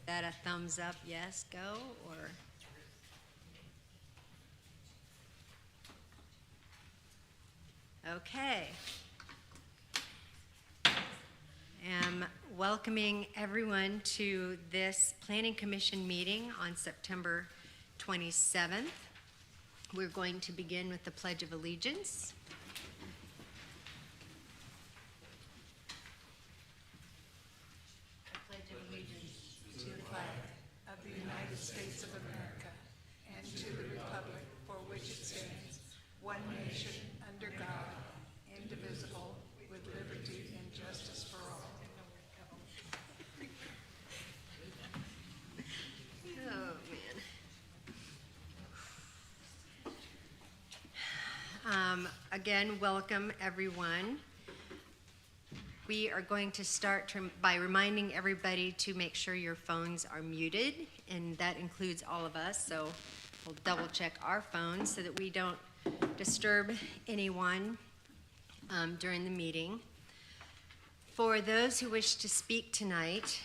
that a thumbs up, yes, go, or? Okay. Am welcoming everyone to this Planning Commission meeting on September 27th. We're going to begin with the Pledge of Allegiance. I pledge allegiance to the flag of the United States of America and to the republic for which it stands, one nation, under God, indivisible, with liberty and justice for all. Oh, man. Again, welcome everyone. We are going to start by reminding everybody to make sure your phones are muted, and that includes all of us, so we'll double check our phones so that we don't disturb anyone during the meeting. For those who wish to speak tonight,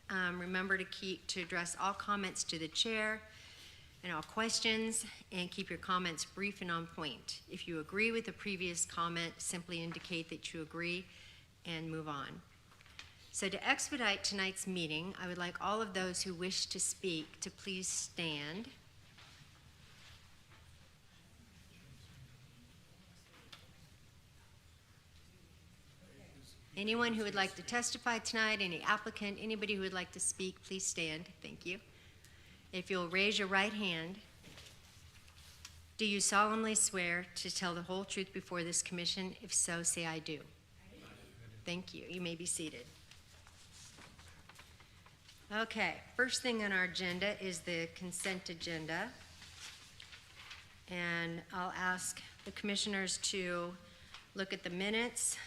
remember to address all comments to the chair and all questions, and keep your comments brief and on point. If you agree with the previous comment, simply indicate that you agree and move on. So to expedite tonight's meeting, I would like all of those who wish to speak to please stand. Anyone who would like to testify tonight, any applicant, anybody who would like to speak, please stand. Thank you. If you'll raise your right hand, do you solemnly swear to tell the whole truth before this commission? If so, say I do. Thank you. You may be seated. Okay, first thing on our agenda is the consent agenda. And I'll ask the commissioners to look at the minutes,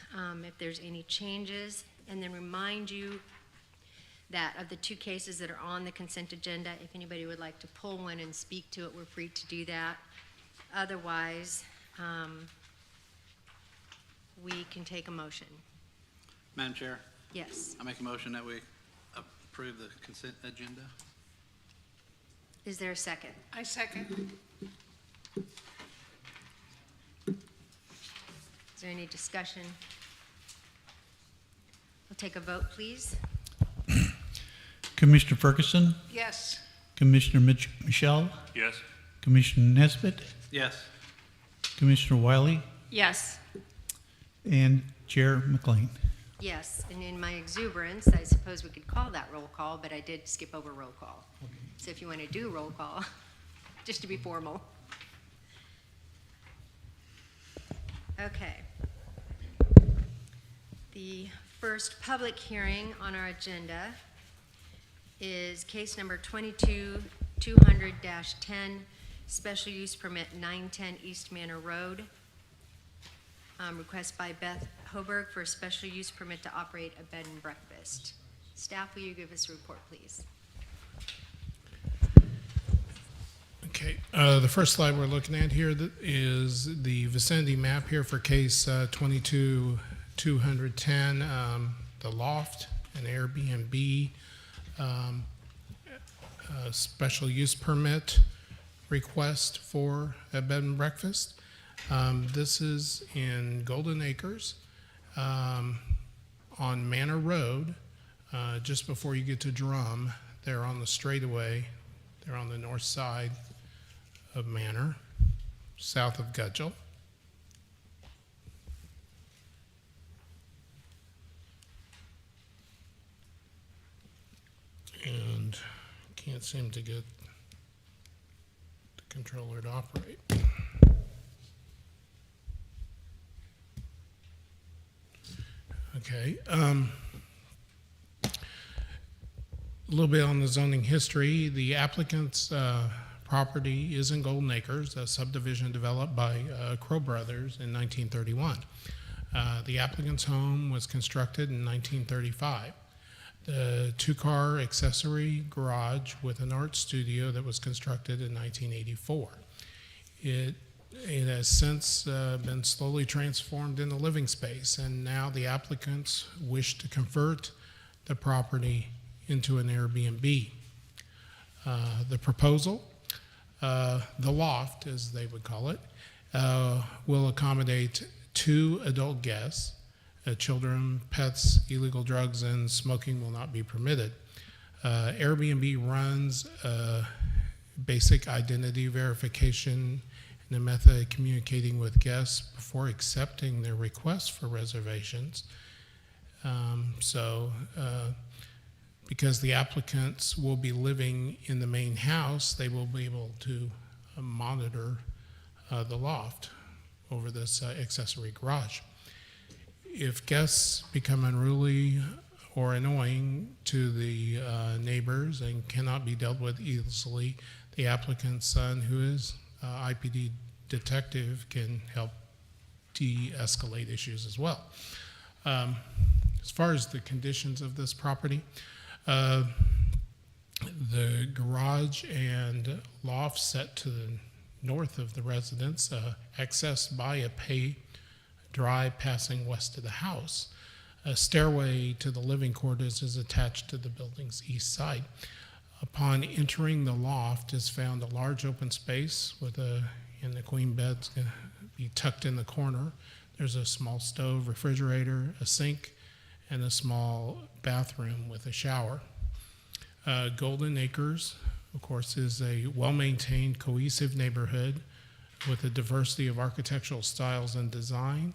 if there's any changes, and then remind you that of the two cases that are on the consent agenda, if anybody would like to pull one and speak to it, we're free to do that. Otherwise, we can take a motion. Madam Chair, Yes. I make a motion that we approve the consent agenda. Is there a second? I second. Is there any discussion? We'll take a vote, please. Commissioner Ferguson, Yes. Commissioner Michelle, Yes. Commissioner Nesbitt, Yes. Commissioner Wiley, Yes. and Chair McLean. Yes, and in my exuberance, I suppose we could call that roll call, but I did skip over roll call. So if you want to do roll call, just to be formal. Okay. The first public hearing on our agenda is case number 22-200-10, special use permit 910 East Manor Road. Request by Beth Hoberg for a special use permit to operate a bed and breakfast. Staff, will you give us a report, please? Okay, the first slide we're looking at here is the vicinity map here for case 22-210, the loft, an Airbnb, special use permit request for a bed and breakfast. This is in Golden Acres on Manor Road, just before you get to Drum. They're on the straightaway. They're on the north side of Manor, south of Gudgel. And can't seem to get the controller to operate. Okay. A little bit on the zoning history. The applicant's property is in Golden Acres, a subdivision developed by Crow Brothers in 1931. The applicant's home was constructed in 1935. The two-car accessory garage with an art studio that was constructed in 1984. It has since been slowly transformed into living space, and now the applicants wish to convert the property into an Airbnb. The proposal, the loft, as they would call it, will accommodate 2 adult guests. Children, pets, illegal drugs, and smoking will not be permitted. Airbnb runs basic identity verification and a method of communicating with guests before accepting their requests for reservations. Because the applicants will be living in the main house, they will be able to monitor the loft over this accessory garage. If guests become unruly or annoying to the neighbors and cannot be dealt with easily, the applicant's son, who is IPD detective, can help de-escalate issues as well. As far as the conditions of this property, the garage and loft set to the north of the residence, accessed by a pay drive passing west of the house. A stairway to the living quarters is attached to the building's east side. Upon entering the loft is found a large open space with and the queen bed's going to be tucked in the corner. There's a small stove, refrigerator, a sink, and a small bathroom with a shower. Golden Acres, of course, is a well-maintained, cohesive neighborhood with a diversity of architectural styles and design.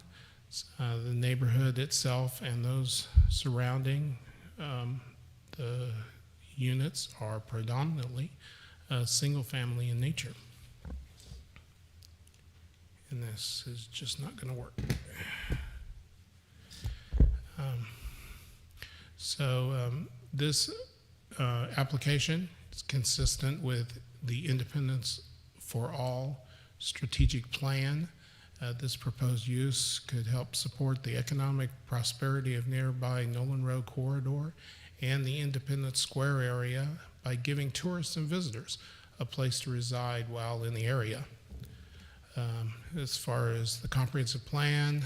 The neighborhood itself and those surrounding the units are predominantly single-family in nature. And this is just not going to work. This application is consistent with the Independence for All strategic plan. This proposed use could help support the economic prosperity of nearby Nolan Road corridor and the Independence Square area by giving tourists and visitors a place to reside while in the area. As far as the comprehensive plan,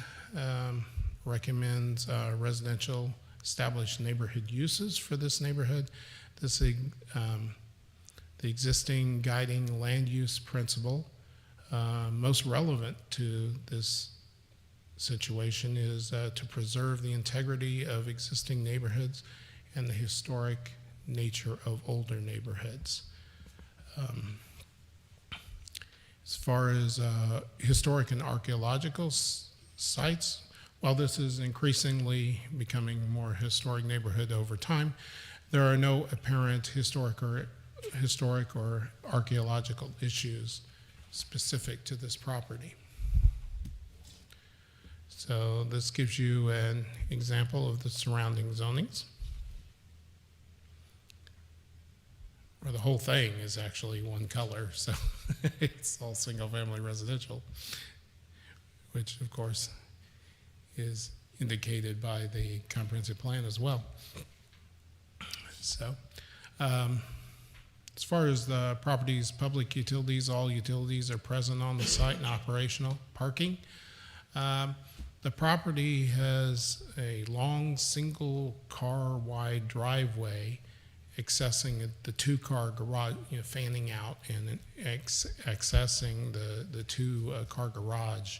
recommends residential established neighborhood uses for this neighborhood. The existing guiding land use principle most relevant to this situation is to preserve the integrity of existing neighborhoods and the historic nature of older neighborhoods. As far as historic and archaeological sites, while this is increasingly becoming a more historic neighborhood over time, there are no apparent historic or archaeological issues specific to this property. So this gives you an example of the surrounding zonings, where the whole thing is actually one color, so it's all single-family residential, which of course is indicated by the comprehensive plan as well. So, as far as the property's public utilities, all utilities are present on the site and operational. Parking. The property has a long single-car wide driveway accessing the 2-car garage, fanning out and accessing the 2-car garage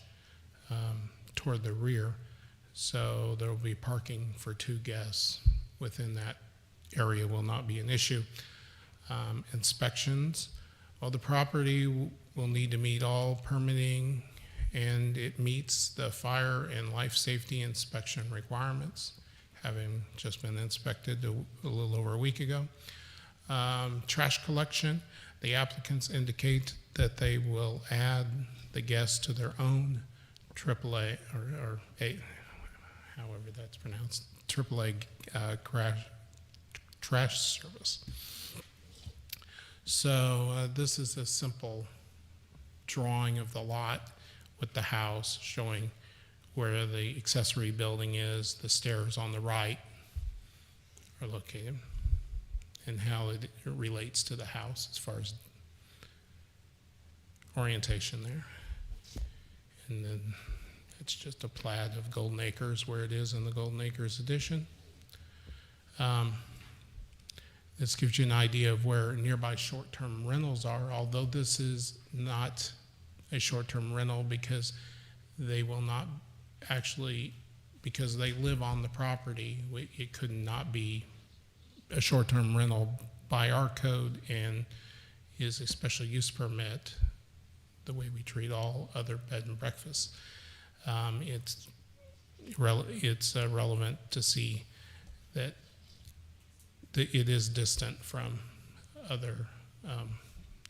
toward the rear. So there will be parking for 2 guests within that area will not be an issue. Inspections. Well, the property will need to meet all permitting, and it meets the fire and life safety inspection requirements, having just been inspected a little over a week ago. Trash collection. The applicants indicate that they will add the guests to their own AAA or however that's pronounced, AAA trash service. So this is a simple drawing of the lot with the house showing where the accessory building is, the stairs on the right are located, and how it relates to the house as far as orientation there. And then it's just a plat of Golden This gives you an idea of where nearby short-term rentals are, although this is not a short-term rental because they will not actually, because they live on the property, it could not be a short-term rental by our code and is a special use permit, the way we treat all other bed and breakfasts. It's relevant to see that it is distant from other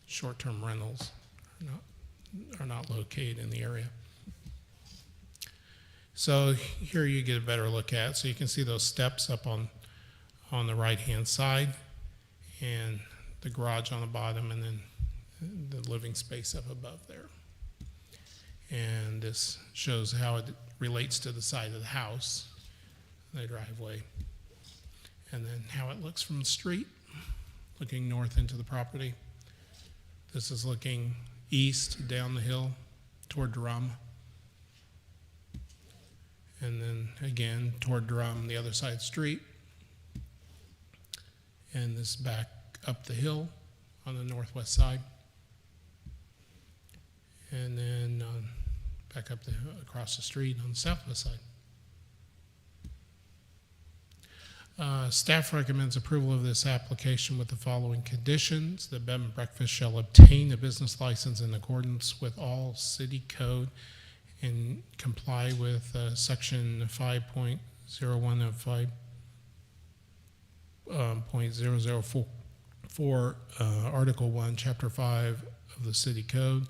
short-term rentals are not located in the area. So here you get a better look at, so you can see those steps up on the right-hand side and the garage on the bottom and then the living space up above there. And this shows how it relates to the side of the house, the driveway, and then how it looks from the street, looking north into the property. This is looking east down the hill toward Drum. And then again toward Drum, the other side of the street. And this back up the hill on the northwest side. And then back up across the street on the southwest side. Staff recommends approval of this application with the following conditions. The bed and breakfast shall obtain a business license in accordance with all city code and comply with section 5.01 of 5.004 Article 1, Chapter 5 of the city code.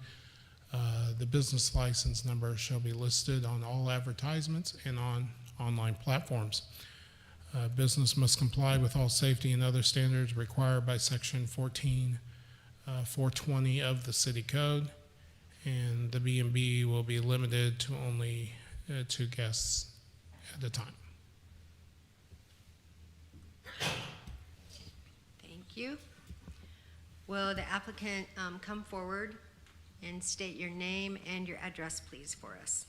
The business license number shall be listed on all advertisements and on online platforms. Business must comply with all safety and other standards required by section 14.420 of the city code, and the B&B will be limited to only 2 guests at a time. Thank you. Will the applicant come forward and state your name and your address, please, for us?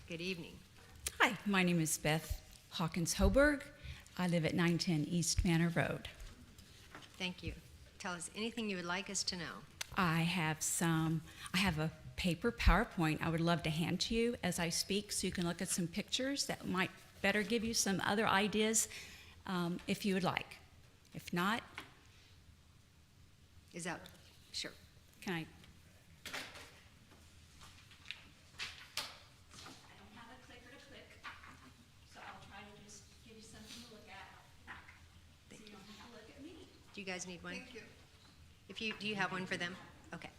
Good evening. Hi, my name is Beth Hawkins Hoberg. I live at 910 East Manor Road. Thank you. Tell us anything you would like us to know. I have a paper PowerPoint I would love to hand to you as I speak so you can look at some pictures that might better give you some other ideas if you would like. If not, Is that, sure. can I? I don't have a clicker to click, so I'll try to just give you something to look at so you don't have to look at me. Do you guys need one? Thank you. Do you have one for them? Okay.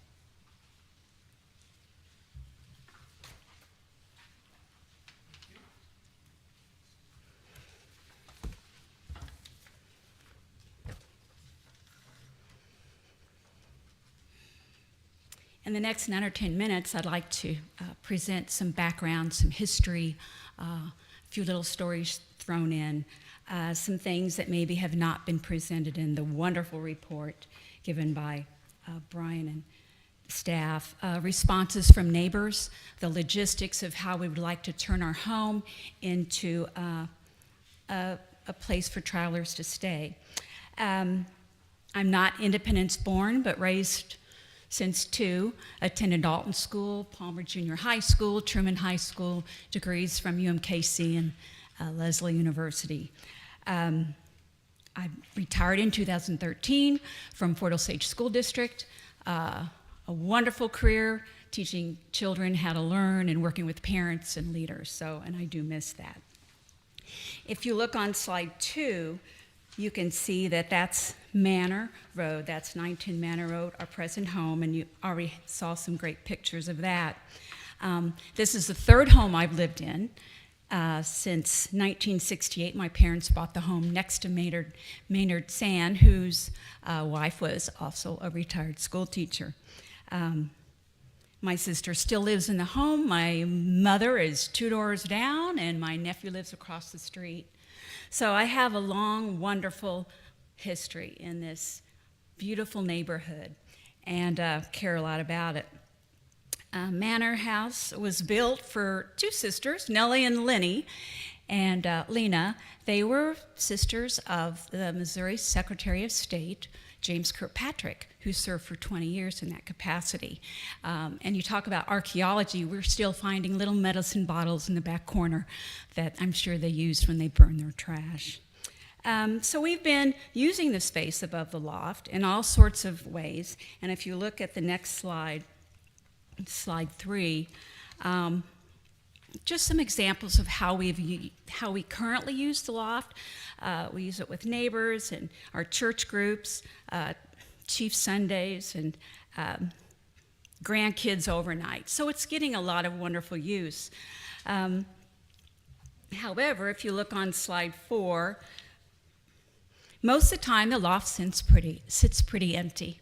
In the next 9 or 10 minutes, I'd like to present some background, some history, a few little stories thrown in, some things that maybe have not been presented in the wonderful report given by Brian and staff, responses from neighbors, the logistics of how we would like to turn our home into a place for travelers to stay. I'm not Independence born, but raised since 2, attended Dalton School, Palmer Junior High School, Truman High School, degrees from UMKC and Leslie University. I retired in 2013 from Fort Osage School District, a wonderful career teaching children how to learn and working with parents and leaders, and I do miss that. If you look on slide 2, you can see that that's Manor Road, that's 910 Manor Road, our present home, and you already saw some great pictures of that. This is the 3rd home I've lived in. Since 1968, my parents bought the home next to Maynard Sand, whose wife was also a retired school teacher. My sister still lives in the home. My mother is 2 doors down, and my nephew lives across the street. So I have a long, wonderful history in this beautiful neighborhood and care a lot about it. manor house was built for two sisters, Nellie and Lenny, and Lena. They were sisters of the Missouri Secretary of State, James Kirkpatrick, who served for 20 years in that capacity. And you talk about archaeology, we're still finding little medicine bottles in the back corner that I'm sure they used when they burned their trash. So we've been using the space above the loft in all sorts of ways. And if you look at the next slide, slide 3, just some examples of how we currently use the loft. We use it with neighbors and our church groups, Chief Sundays, and grandkids overnight. So it's getting a lot of wonderful use. However, if you look on slide 4, most of the time the loft sits pretty empty,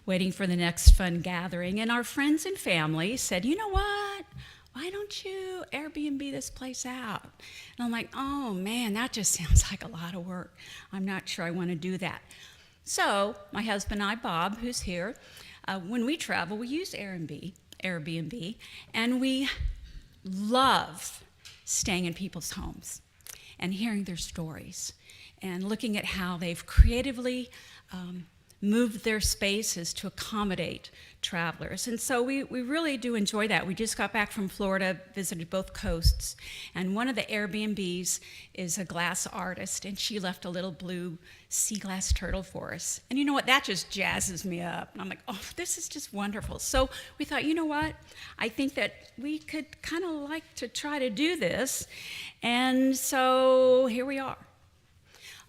waiting for the next fun gathering. And our friends and family said, you know what? Why don't you Airbnb this place out? And I'm like, oh man, that just sounds like a lot of work. I'm not sure I want to do that. So my husband and I, Bob, who's here, when we travel, we use Airbnb, and we love staying in people's homes and hearing their stories and looking at how they've creatively moved their spaces to accommodate travelers. And so we really do enjoy that. We just got back from Florida, visited both coasts, and one of the Airbnbs is a glass artist, and she left a little blue sea glass turtle for us. And you know what? That just jazzes me up. And I'm like, oh, this is just wonderful. So we thought, you know what? I think that we could kind of like to try to do this. And so here we are.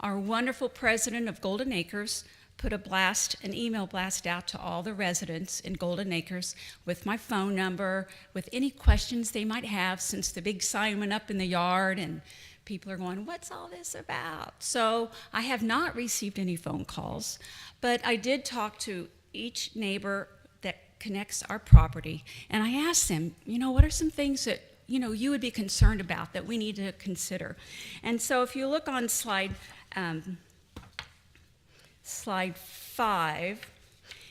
Our wonderful president of Golden Acres put an email blast out to all the residents in Golden Acres with my phone number, with any questions they might have, since the big sign went up in the yard and people are going, what's all this about? So I have not received any phone calls, but I did talk to each neighbor that connects our property, and I asked them, you know, what are some things that you would be concerned about that we need to consider? And so if you look on slide 5,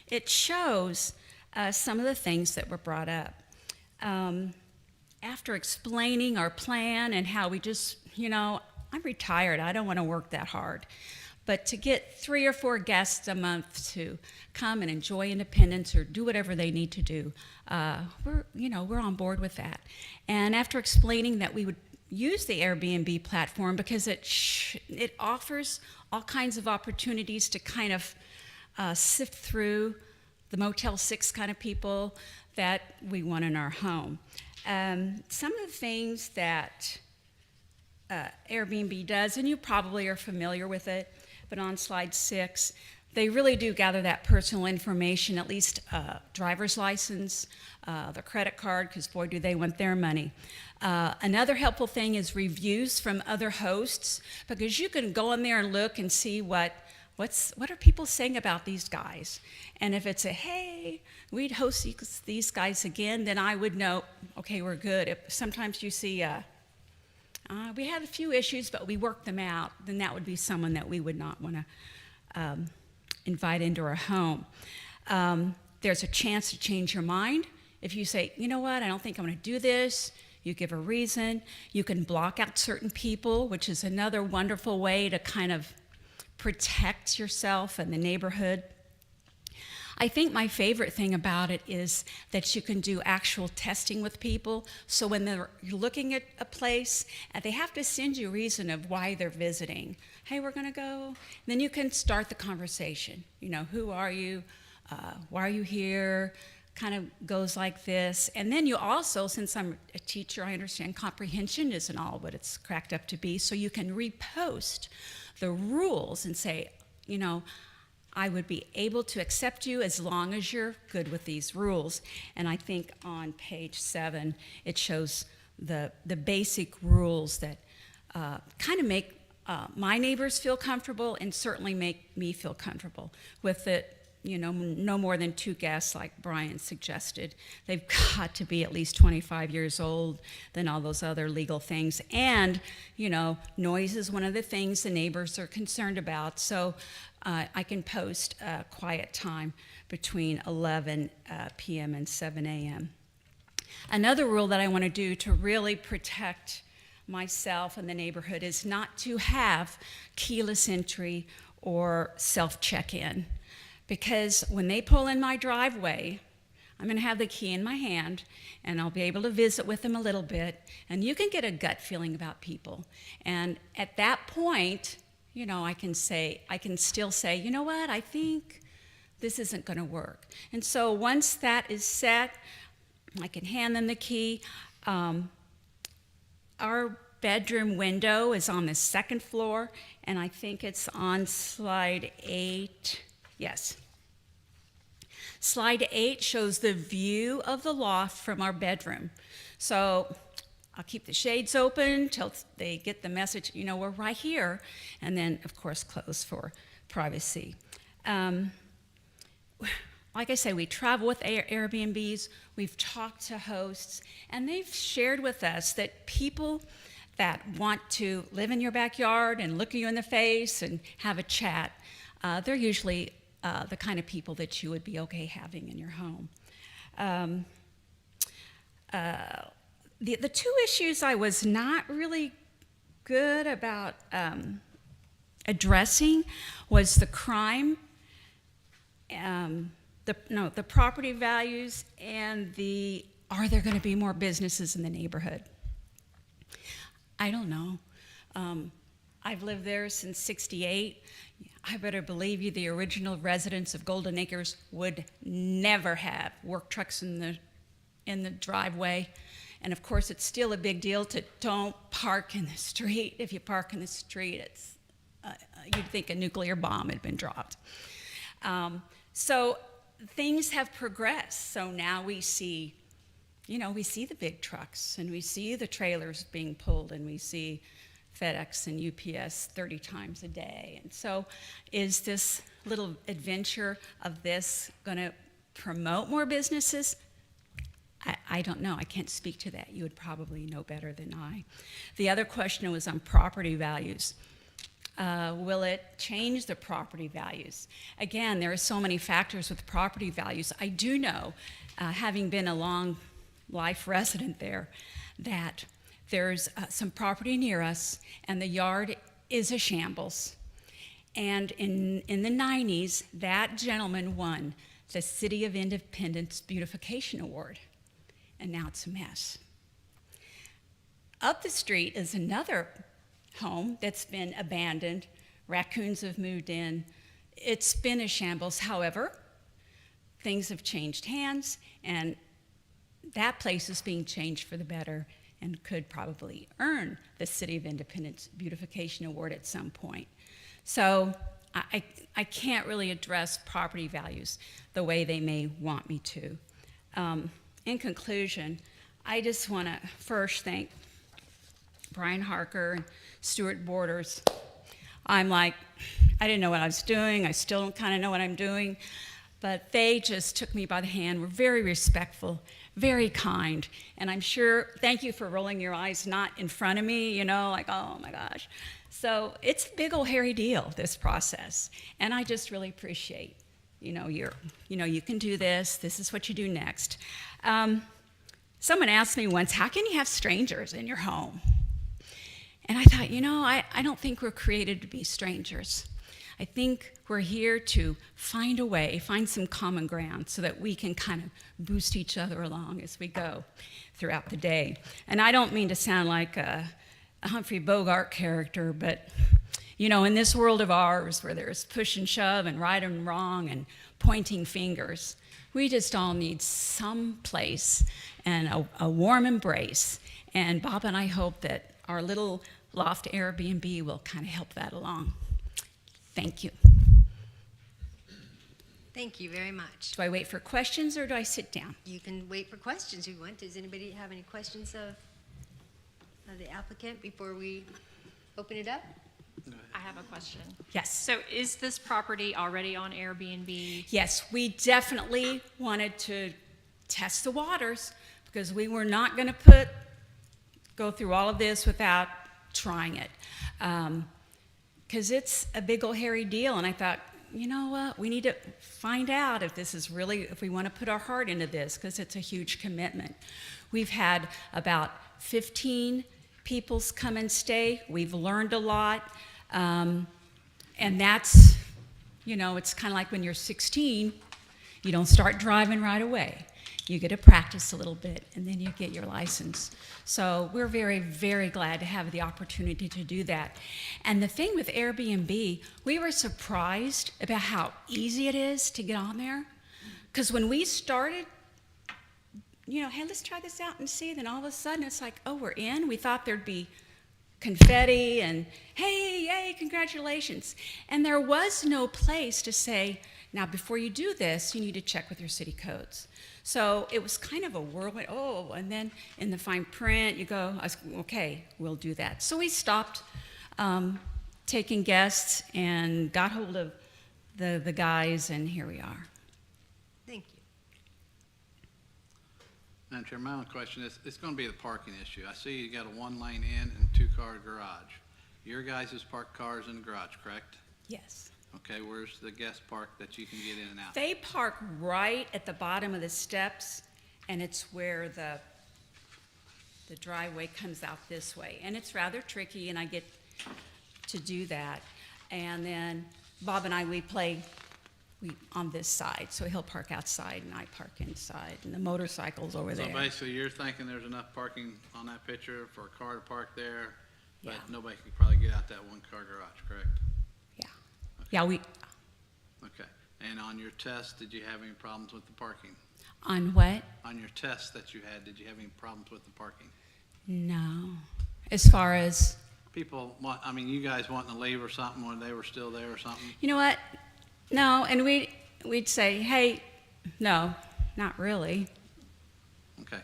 it shows some of the things that were brought up. After explaining our plan and how we just, I'm retired, I don't want to work that hard. But to get 3 or 4 guests a month to come and enjoy independence or do whatever they need to do, we're on board with that. And after explaining that we would use the Airbnb platform because it offers all kinds of opportunities to kind of sift through the Motel 6 kind of people that we want in our home. Some of the things that Airbnb does, and you probably are familiar with it, but on slide 6, they really do gather that personal information, at least driver's license, the credit card, because boy, do they want their money. Another helpful thing is reviews from other hosts, because you can go in there and look and see what are people saying about these guys. And if it's hey, we'd host these guys again, then I would know, okay, we're good. If sometimes you see, we had a few issues, but we worked them out, then that would be someone that we would not want to invite into our home. There's a chance to change your mind. If you say, you know what, I don't think I'm going to do this, you give a reason. You can block out certain people, which is another wonderful way to kind of protect yourself and the neighborhood. I think my favorite thing about it is that you can do actual testing with people. So when you're looking at a place, they have to send you a reason of why they're visiting. Hey, we're going to go. Then you can start the conversation. Who are you? Why are you here? Kind of goes like this. And then you also, since I'm a teacher, I understand comprehension isn't all what it's cracked up to be. So you can repost the rules and say, I would be able to accept you as long as you're good with these rules. And I think on page 7, it shows the basic rules that kind of make my neighbors feel comfortable and certainly make me feel comfortable with it. No more than 2 guests, like Brian suggested. They've got to be at least 25 years old, then all those other legal things. And, noise is one of the things the neighbors are concerned about. So I can post quiet time between 11 p.m. and 7 a.m. Another rule that I want to do to really protect myself and the neighborhood is not to have keyless entry or self-check-in. Because when they pull in my driveway, I'm going to have the key in my hand, and I'll be able to visit with them a little bit, and you can get a gut feeling about people. And at that point, you know, I can still say, you know what, I think this isn't going to work. And so once that is set, I can hand them the key. Our bedroom window is on the second floor, and I think it's on slide 8. Yes. Slide 8 shows the view of the loft from our bedroom. So I'll keep the shades open till they get the message, you know, we're right here, and then, of course, close for privacy. Like I say, we travel with Airbnbs, we've talked to hosts, and they've shared with us that people that want to live in your backyard and look at you in the face and have a chat, they're usually the kind of people that you would be okay having in your home. The two issues I was not really good about addressing was the crime, the property values, and are there going to be more businesses in the neighborhood? I don't know. I've lived there since '68. I better believe you the original residents of Golden Acres would never have work trucks in the driveway. And of course, it's still a big deal to don't park in the street. If you park in the street, you'd think a nuclear bomb had been dropped. So things have progressed. So now we see the big trucks, and we see the trailers being pulled, and we see FedEx and UPS 30 times a day. And so is this little adventure of this going to promote more businesses? I don't know. I can't speak to that. You would probably know better than I. The other question was on property values. Will it change the property values? Again, there are so many factors with property values. I do know, having been a long life resident there, that there's some property near us, and the yard is a shambles. And in the 90s, that gentleman won the City of Independence Beautification Award, and now it's a mess. Up the street is another home that's been abandoned. Raccoons have moved in. It's been a shambles. However, things have changed hands, and that place is being changed for the better and could probably earn the City of Independence Beautification Award at some point. So I can't really address property values the way they may want me to. In conclusion, I just want to first thank Brian Harker and Stuart Borders. I didn't know what I was doing. I still don't kind of know what I'm doing. But they just took me by the hand, were very respectful, very kind. And I'm sure, thank you for rolling your eyes not in front of me, like, oh my gosh. So it's a big old hairy deal, this process. And I just really appreciate, you can do this. This is what you do next. Someone asked me once, how can you have strangers in your home? And I thought, I don't think we're created to be strangers. I think we're here to find a way, find some common ground so that we can kind of boost each other along as we go throughout the day. And I don't mean to sound like a Humphrey Bogart character, but in this world of ours where there's push and shove and right and wrong and pointing fingers, we just all need some place and a warm embrace. And Bob and I hope that our little loft Airbnb will kind of help that along. Thank you. Thank you very much. Do I wait for questions or do I sit down? You can wait for questions if you want. Does anybody have any questions of the applicant before we open it up? I have a question. Yes. So is this property already on Airbnb? Yes, we definitely wanted to test the waters because we were not going to go through all of this without trying it. Because it's a big old hairy deal, and I thought, you know what, we need to find out if this is really, if we want to put our heart into this, because it's a huge commitment. We've had about 15 people come and stay. We've learned a lot. And that's, you know, it's kind of like when you're 16, you don't start driving right away. You get to practice a little bit, and then you get your license. So we're very, very glad to have the opportunity to do that. And the thing with Airbnb, we were surprised about how easy it is to get on there. Because when we started, you know, hey, let's try this out and see, then all of a sudden it's like, oh, we're in. We thought there'd be confetti and, hey, yay, congratulations. And there was no place to say, now before you do this, you need to check with your city codes. So it was kind of a whirlwind, oh, and then in the fine print, you go, okay, we'll do that. So we stopped taking guests and got hold of the guys, and here we are. Thank you. Madam Chair, my only question is, it's going to be the parking issue. I see you got a one-lane in and two-car garage. Your guys' park cars in the garage, correct? Yes. Okay, where's the guest park that you can get in and out? They park right at the bottom of the steps, and it's where the driveway comes out this way. And it's rather tricky, and I get to do that. And then Bob and I, we on this side, so he'll park outside and I park inside, and the motorcycle's over So there. basically, you're thinking there's enough parking on that picture for a car to park there, but Yeah. nobody can probably get out that one-car garage, correct? Yeah. Yeah, Okay. And on your test, did you have any problems with the parking? on what? On your test that you had, did you have any problems with the parking? No. As far as, People want, I mean, you guys wanting to leave or something when they were still there or something? you know what? No, and we'd say, hey, no, not really. Okay,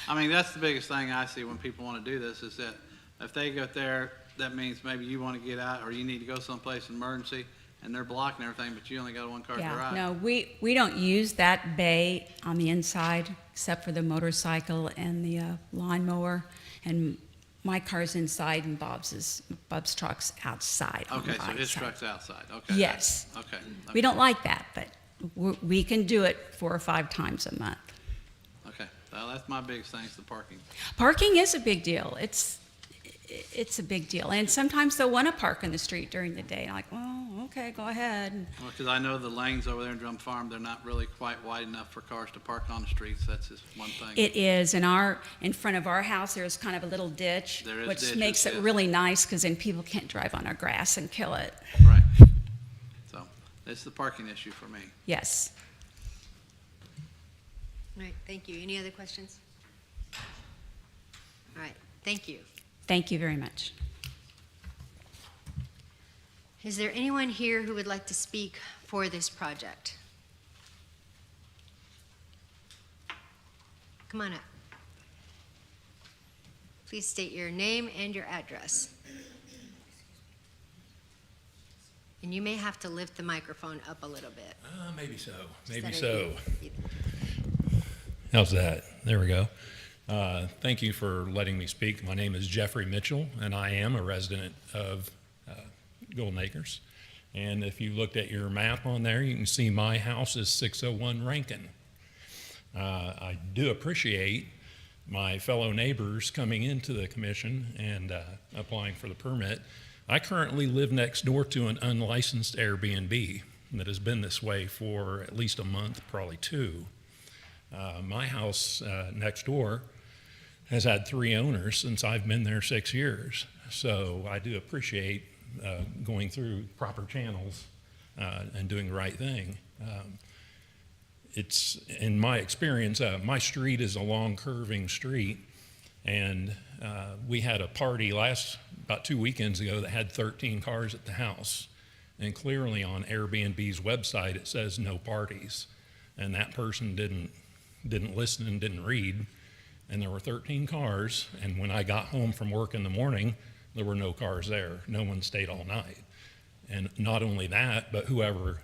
I mean, that's the biggest thing I see when people want to do this, is that if they go there, that means maybe you want to get out, or you need to go someplace in emergency, and they're blocking everything, but you only got a one-car Yeah, garage. no, we don't use that bay on the inside, except for the motorcycle and the lawnmower, and my car's inside and Bob's truck's outside. on the Okay, so right his side. truck's outside, okay. Yes. Okay. We don't like that, but we can do it 4 or 5 times a month. Okay, well, that's my biggest thing, is the parking. Parking is a big deal. It's a big deal, and sometimes they'll want to park in the street during the day. Like, well, okay, go ahead. Well, because I know the lanes over there in Drum Farm, they're not really quite wide enough for cars to park on the streets, that's just one thing. It is. In front of our house, there's kind of a little ditch, There is which ditches, makes it yes. really nice, because then people can't drive on our grass and kill it. Right. So, it's the parking issue for me. Yes. All right, thank you. Any other questions? All right, thank you. Thank you very much. Is there anyone here who would like to speak for this project? Come on up. Please state your name and your address. And you may have to lift the microphone up a little bit. Maybe so. Is Maybe that so. okay? How's that? There we go. Thank you for letting me speak. My name is Jeffrey Mitchell, and I am a resident of Golden Acres. And if you looked at your map on there, you can see my house is 601 Rankin. I do appreciate my fellow neighbors coming into the commission and applying for the permit. I currently live next door to an unlicensed Airbnb that has been this way for at least a month, probably 2. My house next door has had 3 owners since I've been there 6 years. So I do appreciate going through proper channels and doing the right thing. It's, in my experience, my street is a long curving street, and we had a party about 2 weekends ago that had 13 cars at the house. And clearly on Airbnb's website it says no parties, and that person didn't listen and didn't read, and there were 13 cars, and when I got home from work in the morning, there were no cars there. No one stayed all night. And not only that, but whoever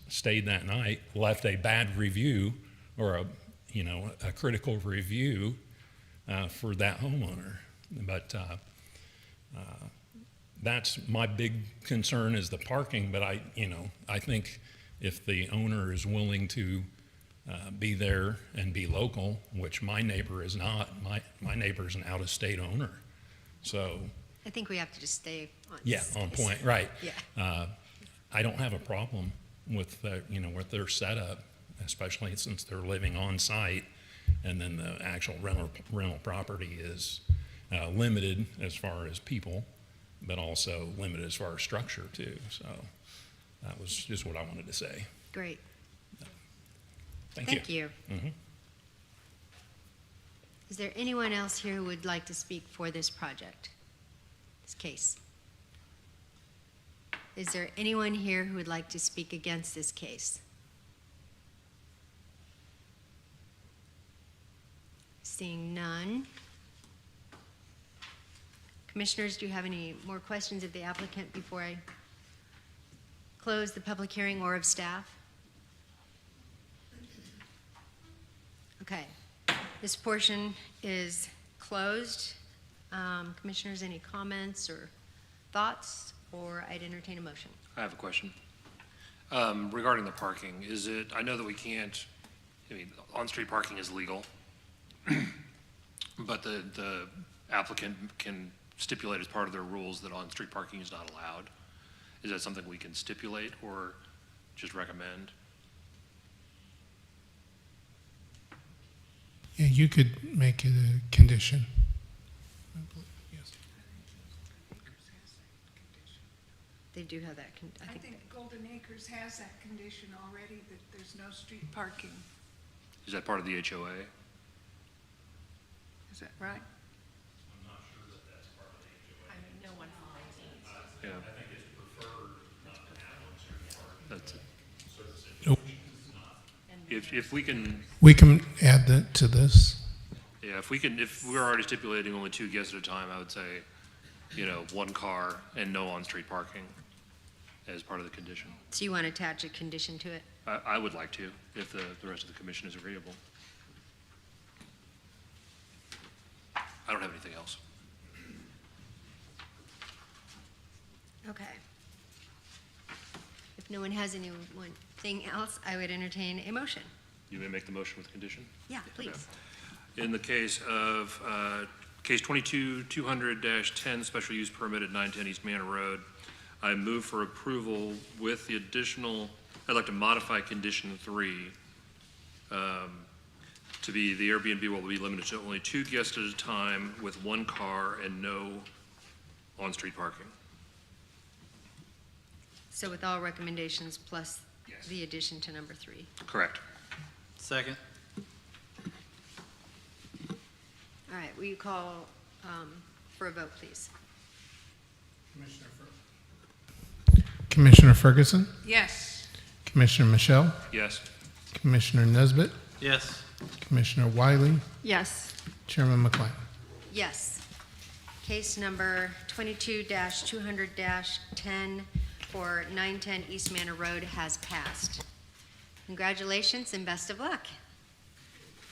stayed that night left a bad review, or a critical review for that homeowner. But that's my big concern, is the parking. But I think if the owner is willing to be there and be local, which my neighbor is not. My neighbor's an out-of-state owner. So, I think we have to just stay on. yeah, on point, right. Yeah. I don't have a problem with, with their setup, especially since they're living on site, and then the actual rental property is limited as far as people, but also limited as far as structure too. So that was just what I wanted to say. Great. Thank you. Mhm. Is there anyone else here who would like to speak for this project, this case? Is there anyone here who would like to speak against this case? Seeing none. Commissioners, do you have any more questions of the applicant before I close the public hearing or of staff? Okay, this portion is closed. Commissioners, any comments or thoughts, or I'd entertain a motion? I have a question. Regarding the parking, I know that we can't, on-street parking is legal, but the applicant can stipulate as part of their rules that on-street parking is not allowed. Is that something we can stipulate or just recommend? Yeah, you could make it a condition. Yes. They do have that, I think Golden Acres has that condition already, that there's no street parking. Is that part of the HOA? Is that right? I mean, no one follows it. Yeah. I think it's preferred. That's it. Nope. If we can, We can add that to this. yeah, if we're already stipulating only 2 guests at a time, I would say, 1 car and no on-street parking as part of the condition. so you want to attach a condition to it? I would like to, if the rest of the commission is agreeable. I don't have anything else. Okay. If no one has anything else, I would entertain a motion. You may make the motion with condition? Yeah, please. In the case of, case 22-200-10, special use permit at 910 East Manor Road, I move for approval with the additional, I'd like to modify condition 3 to be the Airbnb will be limited to only 2 guests at a time with 1 car and no on-street parking. So with all recommendations plus Yes. the addition to number 3. Correct. Second. All right, will you call for a vote, please? Commissioner Ferguson, Yes. Commissioner Michelle, Yes. Commissioner Nesbitt, Yes. Commissioner Wiley, Yes. Chairman McLean. Yes. Case number 22-200-10 for 910 East Manor Road has passed. Congratulations and best of luck.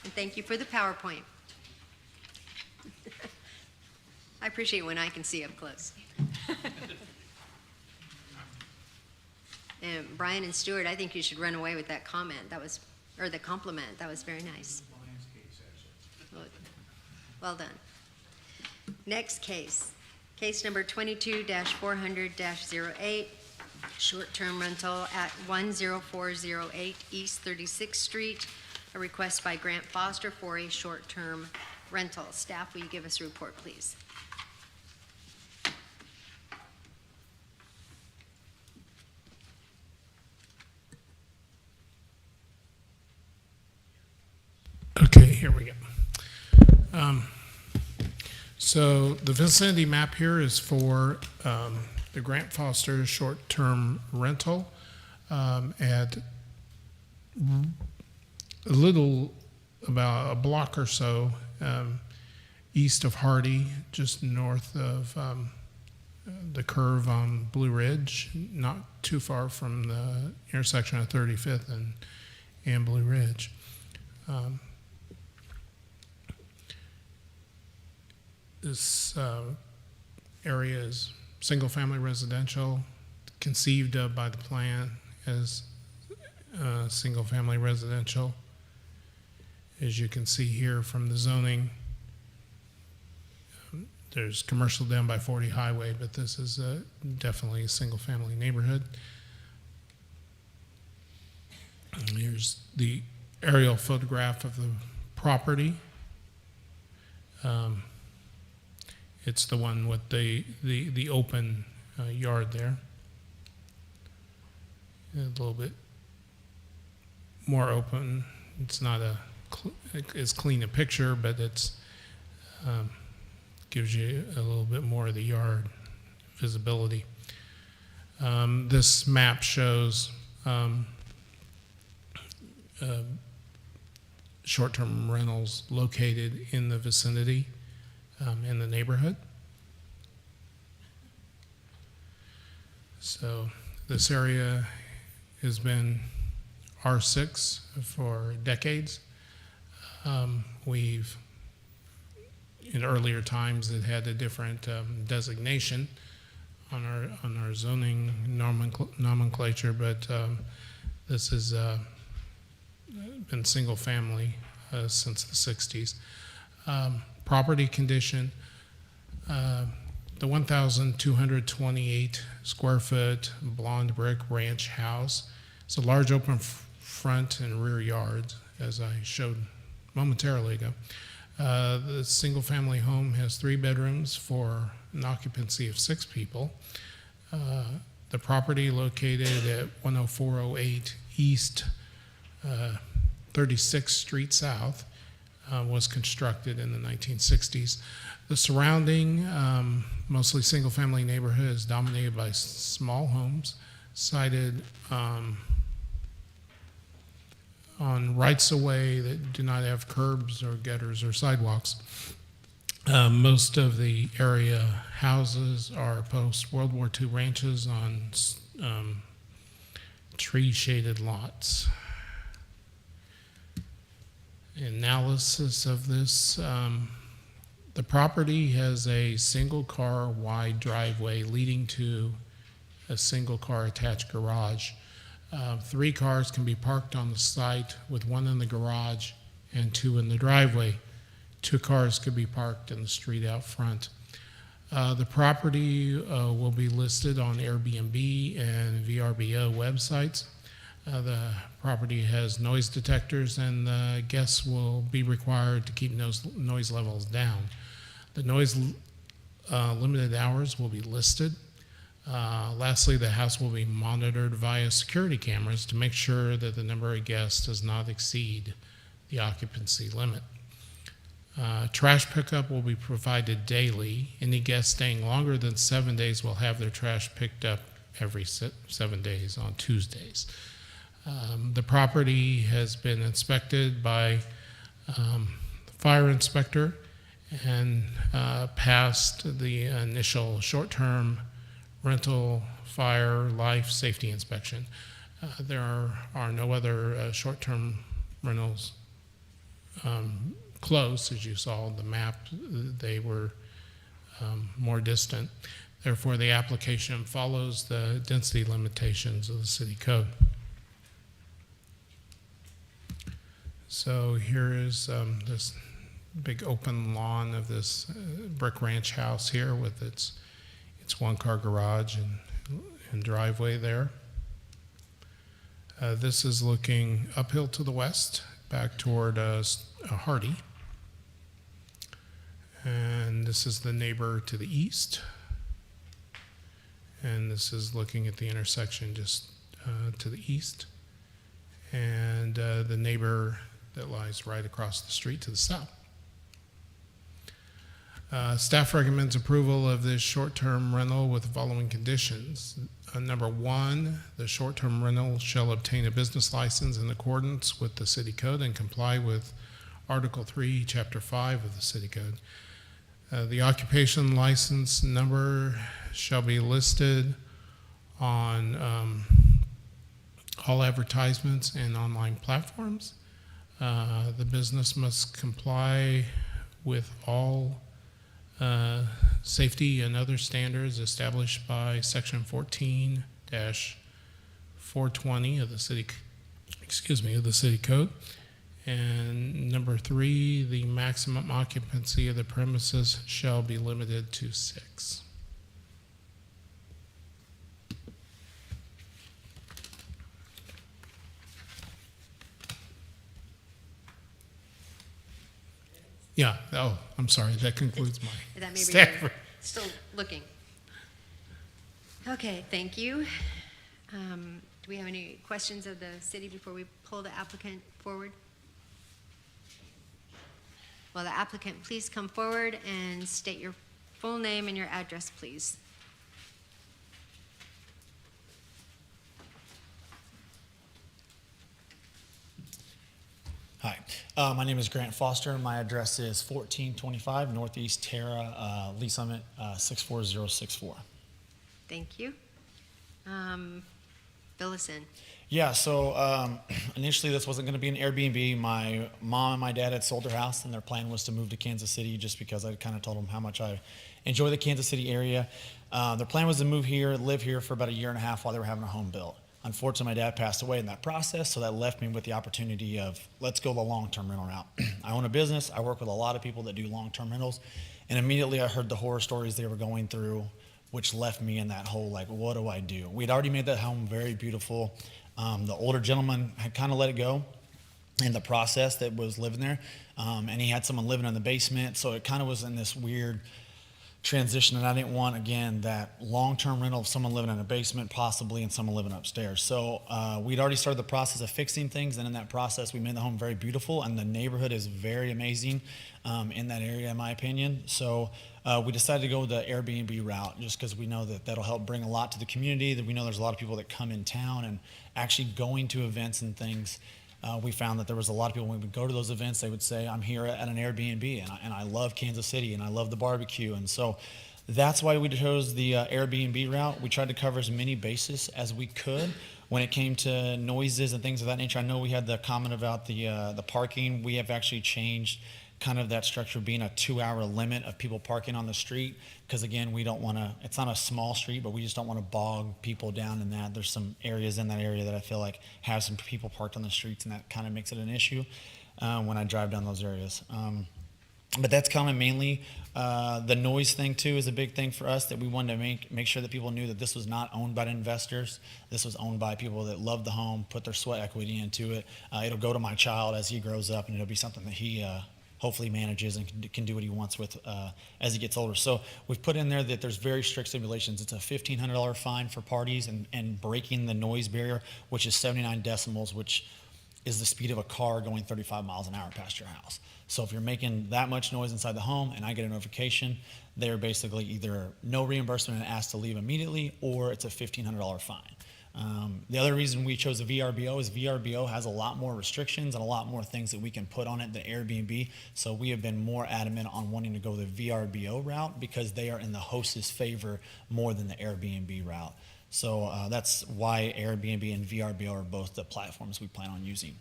And thank you for the PowerPoint. I appreciate when I can see up close. And Brian and Stuart, I think you should run away with that comment. Or the compliment. That was very nice. Well done. Next case, case number 22-400-08, short-term rental at 10408 East 36th Street, a request by Grant Foster for a short-term rental. Staff, will you give us a report, please? Okay, here we go. So the vicinity map here is for the Grant Foster short-term rental at a little, about a block or so east of Hardy, just north of the curve on Blue Ridge, not too far from the intersection of 35th and Blue Ridge. This area is single-family residential, conceived of by the plan as single-family residential. As you can see here from the zoning, there's commercial down by 40 Highway, but this is definitely a single-family neighborhood. And here's the aerial photograph of the property. It's the one with the open yard there. A little bit more open. It's not as clean a picture, but it's gives you a little bit more of the yard visibility. This map shows short-term rentals located in the vicinity, in the neighborhood. So this area has been R6 for decades. We've, in earlier times, it had a different designation on our zoning nomenclature, but this has been single family since the 60s. Property condition, the 1,228 square foot blonde brick ranch house. It's a large open front and rear yards, as I showed momentarily ago. The single family home has 3 bedrooms for an occupancy of 6 people. The property located at 10408 East 36th Street South was constructed in the 1960s. The surrounding, mostly single-family neighborhood is dominated by small homes sited on rights-of-way that do not have curbs or gutters or sidewalks. Most of the area houses are post-World War II ranches on tree-shaded lots. Analysis of this, the property has a single-car wide driveway leading to a single-car attached garage. 3 cars can be parked on the site, with 1 in the garage and 2 in the driveway. 2 cars could be parked in the street out front. The property will be listed on Airbnb and VRBO websites. The property has noise detectors, and the guests will be required to keep noise levels down. The noise limited hours will be listed. Lastly, the house will be monitored via security cameras to make sure that the number of guests does not exceed the occupancy limit. Trash pickup will be provided daily. Any guests staying longer than 7 days will have their trash picked up every 7 days on Tuesdays. The property has been inspected by the fire inspector and passed the initial short-term rental, fire, life, safety inspection. There are no other short-term rentals close. As you saw on the map, they were more distant. Therefore, the application follows the density limitations of the city code. So here is this big open lawn of this brick ranch house here with its 1-car garage and driveway there. This is looking uphill to the west, back toward Hardy. And this is the neighbor to the east. And this is looking at the intersection just to the east. And the neighbor that lies right across the street to the south. Staff recommends approval of this short-term rental with the following conditions. Number 1, the short-term rental shall obtain a business license in accordance with the city code and comply with Article 3, Chapter 5 of the city code. The occupation license number shall be listed on all advertisements and online platforms. The business must comply with all safety and other standards established by Section 14-420 of the city, of the city code, And number 3, the maximum occupancy of the premises shall be limited to 6. Yeah, oh, I'm sorry, that concludes my That maybe staff. you're still looking. Okay, thank you. Do we have any questions of the city before we pull the applicant forward? Well, the applicant, please come forward and state your full name and your address, please. Hi, my name is Grant Foster. My address is 1425 Northeast Terra, Lee Summit, 64064. Thank you. Fill us in. Yeah, so initially this wasn't going to be an Airbnb. My mom and my dad had sold their house, and their plan was to move to Kansas City just because I kind of told them how much I enjoy the Kansas City area. Their plan was to move here, live here for about a year and a half while they were having a home built. Unfortunately, my dad passed away in that process, so that left me with the opportunity of, let's go the long-term rental route. I own a business. I work with a lot of people that do long-term rentals, and immediately I heard the horror stories they were going through, which left me in that whole, like, what do I do? We'd already made that home very beautiful. The older gentleman had kind of let it go in the process that was living there, and he had someone living in the basement, so it kind of was in this weird transition, and I didn't want, again, that long-term rental of someone living in a basement possibly and someone living upstairs. So we'd already started the process of fixing things, and in that process we made the home very beautiful, and the neighborhood is very amazing in that area, in my opinion. So we decided to go the Airbnb route just because we know that that'll help bring a lot to the community, that we know there's a lot of people that come in town, and actually going to events and things. We found that there was a lot of people, when we would go to those events, they would say, I'm here at an Airbnb, and I love Kansas City, and I love the barbecue. And so that's why we chose the Airbnb route. We tried to cover as many bases as we could. When it came to noises and things of that nature, I know we had the comment about the parking. We have actually changed kind of that structure being a 2-hour limit of people parking on the street, because again, we don't want to, it's not a small street, but we just don't want to bog people down in that. There's some areas in that area that I feel like have some people parked on the streets, and that kind of makes it an issue when I drive down those areas. But that's kind of mainly the noise thing too is a big thing for us, that we wanted to make sure that people knew that this was not owned by investors. This was owned by people that love the home, put their sweat equity into it. It'll go to my child as he grows up, and it'll be something that he hopefully manages and can do what he wants with as he gets older. So we've put in there that there's very strict stipulations. It's a $1,500 fine for parties and breaking the noise barrier, which is 79 decibels, which is the speed of a car going 35 miles an hour past your house. So if you're making that much noise inside the home and I get a notification, they're basically either no reimbursement and asked to leave immediately, or it's a $1,500 fine. The other reason we chose a VRBO is VRBO has a lot more restrictions and a lot more things that we can put on it than Airbnb. So we have been more adamant on wanting to go the VRBO route because they are in the host's favor more than the Airbnb route. So that's why Airbnb and VRBO are both the platforms we plan on using.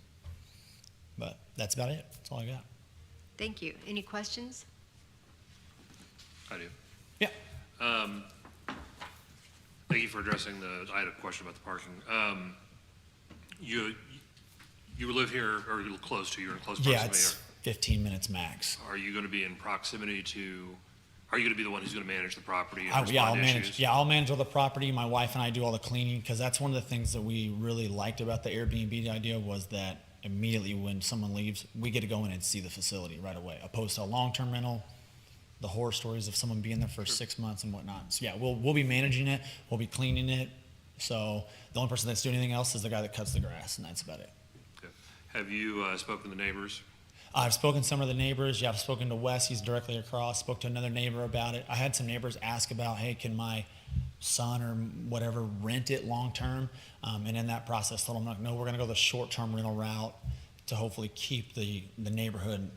But that's about it. That's all I got. Thank you. Any questions? I do. Yeah. Thank you for addressing I had a question about the parking. You live here, or you're close to, you're in close proximity? Yeah, it's 15 minutes max. Are you going to be in proximity to, are you going to be the one who's going to manage the property and I'll respond to manage. issues? Yeah, I'll manage all the property. My wife and I do all the cleaning, because that's one of the things that we really liked about the Airbnb idea was that immediately when someone leaves, we get to go in and see the facility right away, opposed to a long-term rental, the horror stories of someone being there for 6 months and whatnot. So yeah, we'll be managing it. We'll be cleaning it. So the only person that's doing anything else is the guy that cuts the grass, and that's about it. Okay. Have you spoken to the neighbors? I've spoken to some of the neighbors. Yeah, I've spoken to Wes. He's directly across. Spoke to another neighbor about it. I had some neighbors ask about, hey, can my son or whatever rent it long term? And in that process, told them, no, we're going to go the short term rental route to hopefully keep the neighborhood,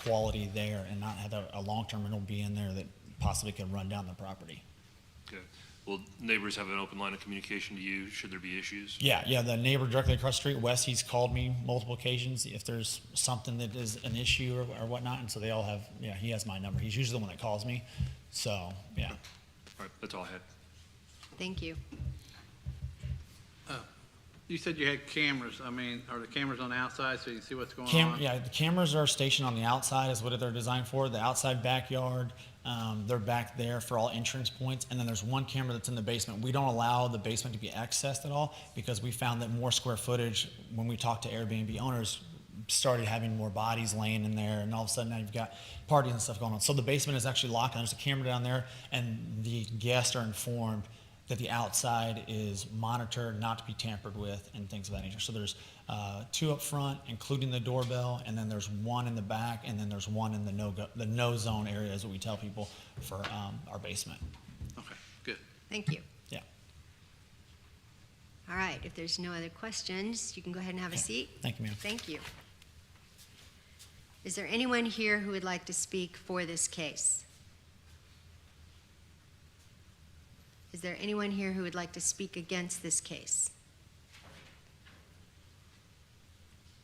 quality there, and not have a long term rental be in there that possibly could run down the property. Okay. Will neighbors have an open line of communication to you should there be issues? Yeah, the neighbor directly across the street, Wes, he's called me multiple occasions if there's something that is an issue or whatnot, and so they all have, he has my number. He's usually the one that calls me, so, yeah. All right, that's all I had. Thank you. You said you had cameras. I mean, are the cameras on the outside so you can see what's going on? Yeah, the cameras are stationed on the outside is what they're designed for, the outside backyard. They're back there for all entrance points. And then there's one camera that's in the basement. We don't allow the basement to be accessed at all because we found that more square footage, when we talked to Airbnb owners, started having more bodies laying in there, and all of a sudden now you've got parties and stuff going on. So the basement is actually locked, and there's a camera down there, and the guests are informed that the outside is monitored, not to be tampered with, and things of that nature. So there's 2 up front, including the doorbell, and then there's 1 in the back, and then there's 1 in the no zone area, is what we tell people for our basement. Okay, good. Thank you. Yeah. All right, if there's no other questions, you can go ahead and have a seat. Thank you, ma'am. Thank you. Is there anyone here who would like to speak for this case? Is there anyone here who would like to speak against this case?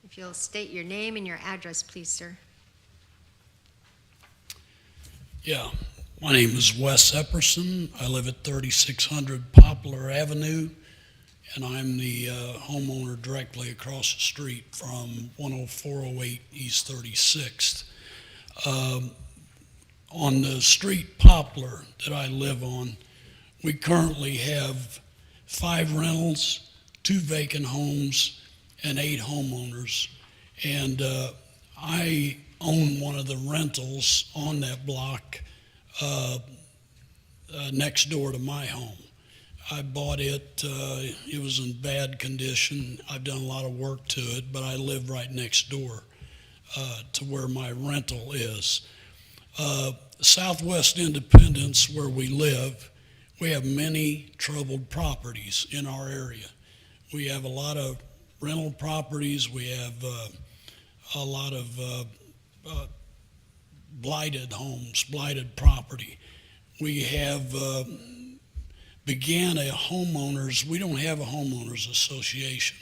If you'll state your name and your address, please, sir. Yeah, my name is Wes Epperson. I live at 3600 Poplar Avenue, and I'm the homeowner directly across the street from 10408 East 36th. On the street Poplar that I live on, we currently have 5 rentals, 2 vacant homes, and 8 homeowners. And I own one of the rentals on that block next door to my home. I bought it, it was in bad condition. I've done a lot of work to it, but I live right next door to where my rental is. Southwest Independence, where we live, we have many troubled properties in our area. We have a lot of rental properties. We have a lot of blighted homes, blighted property. We have began a homeowners, we don't have a homeowners association,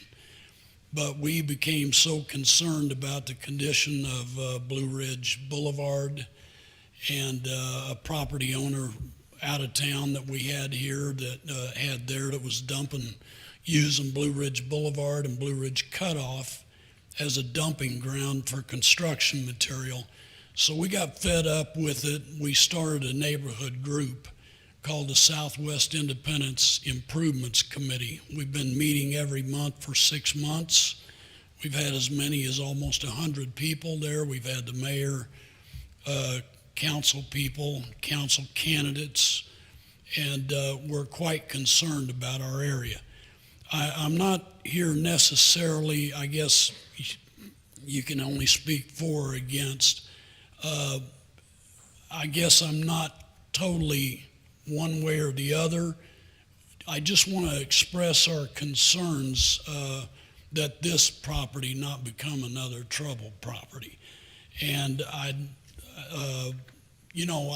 but we became so concerned about the condition of Blue Ridge Boulevard and a property owner out of town that we had here that had there that was using Blue Ridge Boulevard and Blue Ridge Cutoff as a dumping ground for construction material. So we got fed up with it. We started a neighborhood group called the Southwest Independence Improvements Committee. We've been meeting every month for 6 months. We've had as many as almost 100 people there. We've had the mayor, council people, council candidates, and we're quite concerned about our area. I'm not here necessarily, I guess you can only speak for or against. I guess I'm not totally one way or the other. I just want to express our concerns that this property not become another troubled property. And I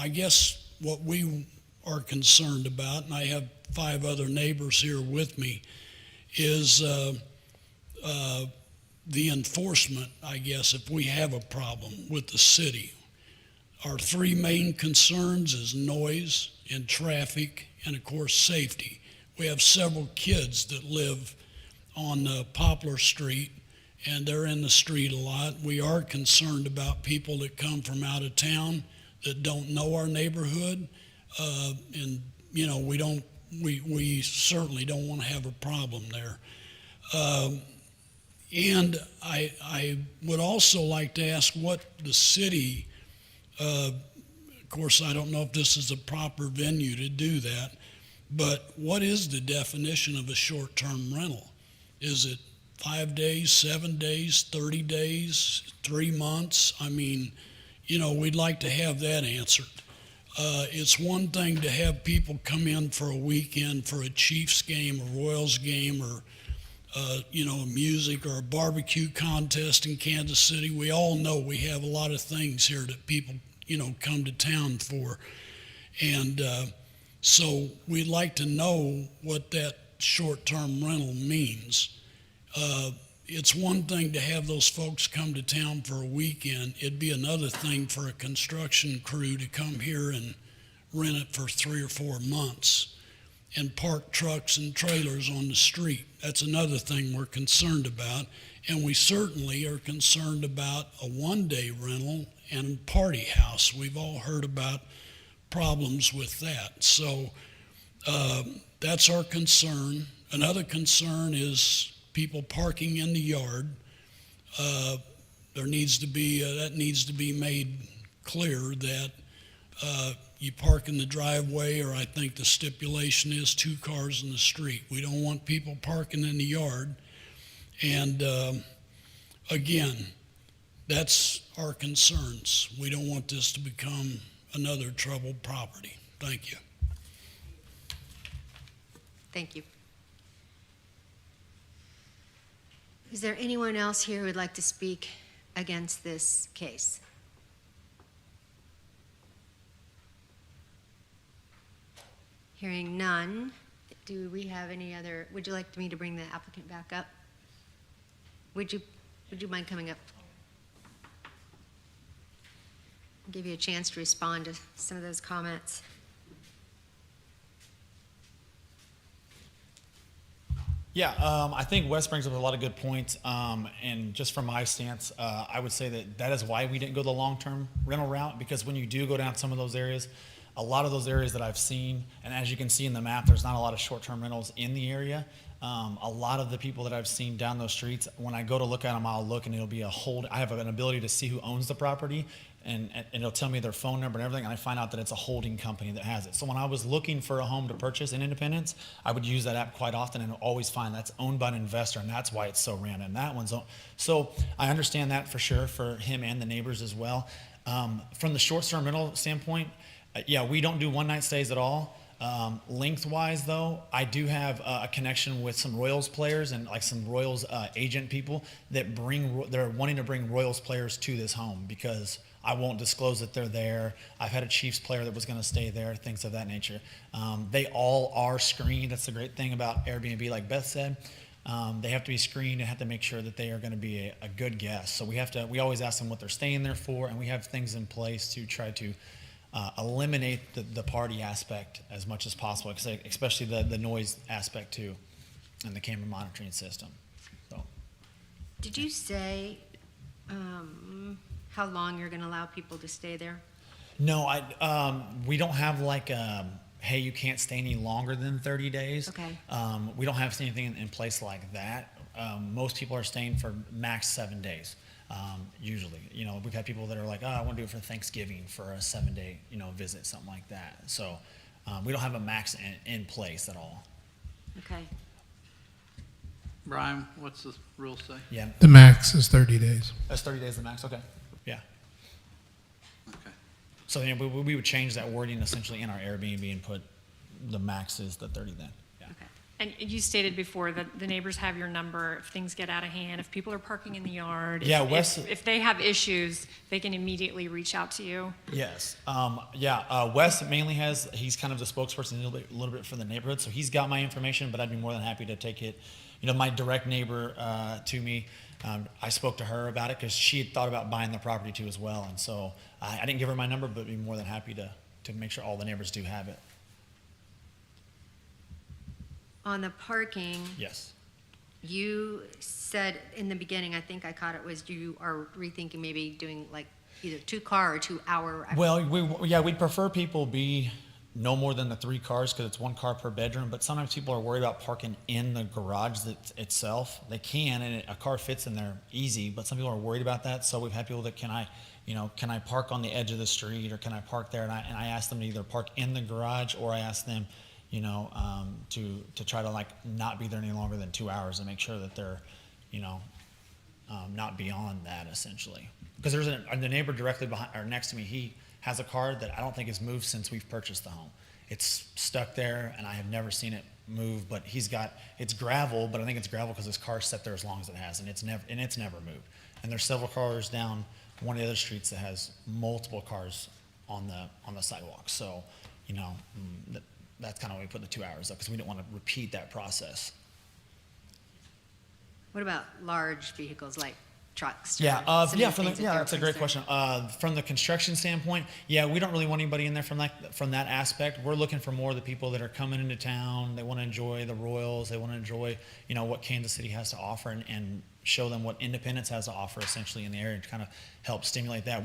guess what we are concerned about, and I have 5 other neighbors here with me, is the enforcement, I guess, if we have a problem with the city. Our 3 main concerns is noise and traffic and, of course, safety. We have several kids that live on Poplar Street, and they're in the street a lot. We are concerned about people that come from out of town that don't know our neighborhood, and we certainly don't want to have a problem there. And I would also like to ask what the city, of course, I don't know if this is a proper venue to do that, but what is the definition of a short-term rental? Is it 5 days, 7 days, 30 days, 3 months? I mean, we'd like to have that answered. It's one thing to have people come in for a weekend for a Chiefs game, a Royals game, or music or a barbecue contest in Kansas City. We all know we have a lot of things here that people, come to town for. And so we'd like to know what that short-term rental means. It's one thing to have those folks come to town for a weekend. It'd be another thing for a construction crew to come here and rent it for 3 or 4 months. and park trucks and trailers on the street. That's another thing we're concerned about. And we certainly are concerned about a one-day rental and party house. We've all heard about problems with that. So that's our concern. Another concern is people parking in the yard. That needs to be made clear that you park in the driveway, or I think the stipulation is 2 cars in the street. We don't want people parking in the yard. And again, that's our concerns. We don't want this to become another troubled property. Thank you. Thank you. Is there anyone else here who would like to speak against this case? Hearing none, do we have any other, would you like me to bring the applicant back up? Would you mind coming up? I'll give you a chance to respond to some of those comments. Yeah, I think Wes brings up a lot of good points, and just from my stance, I would say that is why we didn't go the long-term rental route, because when you do go down some of those areas, a lot of those areas that I've seen, and as you can see in the map, there's not a lot of short-term rentals in the area. A lot of the people that I've seen down those streets, when I go to look at them, I'll look and it'll be a hold. I have an ability to see who owns the property, and it'll tell me their phone number and everything, and I find out that it's a holding company that has it. So when I was looking for a home to purchase in Independence, I would use that app quite often and always find that's owned by an investor, and that's why it's so random. That one's so I understand that for sure for him and the neighbors as well. From the short-term rental standpoint, yeah, we don't do one-night stays at all. Lengthwise, though, I do have a connection with some Royals players and like some Royals agent people that they're wanting to bring Royals players to this home because I won't disclose that they're there. I've had a Chiefs player that was going to stay there, things of that nature. They all are screened. That's the great thing about Airbnb, like Beth said. They have to be screened and have to make sure that they are going to be a good guest. So we always ask them what they're staying there for, and we have things in place to try to eliminate the party aspect as much as possible, especially the noise aspect too, and the camera monitoring system. So, Did you say how long you're going to allow people to stay there? no, we don't have like hey, you can't stay any longer than 30 days. Okay. We don't have anything in place like that. Most people are staying for max 7 days. Usually, we've had people that are like, oh, I want to do it for Thanksgiving for a 7-day, visit, something like that. So we don't have a max in place at all. Okay. Brian, what's the rule say? Yeah, The max is 30 days. that's 30 days the max. Okay. Yeah. Okay. So we would change that wording essentially in our Airbnb and put the max is the 30 then. Yeah. Okay. And you stated before that the neighbors have your number if things get out of hand, if people are parking in the yard. Yeah, if they have issues, they can immediately reach out to you. Yes. Wes mainly he's kind of the spokesperson a little bit for the neighborhood, so he's got my information, but I'd be more than happy to take it. My direct neighbor to me, I spoke to her about it because she had thought about buying the property too as well, and so I didn't give her my number, but I'd be more than happy to make sure all the neighbors do have it. On the parking, Yes. you said in the beginning, I think I caught it, was you are rethinking maybe doing like either 2-car or 2-hour. Well, we'd prefer people be no more than the 3 cars because it's 1 car per bedroom, but sometimes people are worried about parking in the garage itself. They can, and a car fits in there easy, but some people are worried about that. So we've had people that can I park on the edge of the street, or can I park there? And I ask them to either park in the garage, or I ask them, to try to not be there any longer than 2 hours and make sure that they're, not beyond that essentially. Because there's the neighbor directly behind or next to me, he has a car that I don't think has moved since we've purchased the home. It's stuck there and I have never seen it move, but it's gravel, but I think it's gravel because his car's set there as long as it has, and it's never moved. And there's several cars down one of the other streets that has multiple cars on the sidewalk. So, that's kind of why we put the 2 hours up, because we don't want to repeat that process. What about large vehicles like trucks? or Yeah, some of the yeah, things that they're that's a great concerned? question. From the construction standpoint, yeah, we don't really want anybody in there from that aspect. We're looking for more of the people that are coming into town. They want to enjoy the Royals. They want to enjoy, what Kansas City has to offer, and show them what Independence has to offer essentially in the area, to kind of help stimulate that.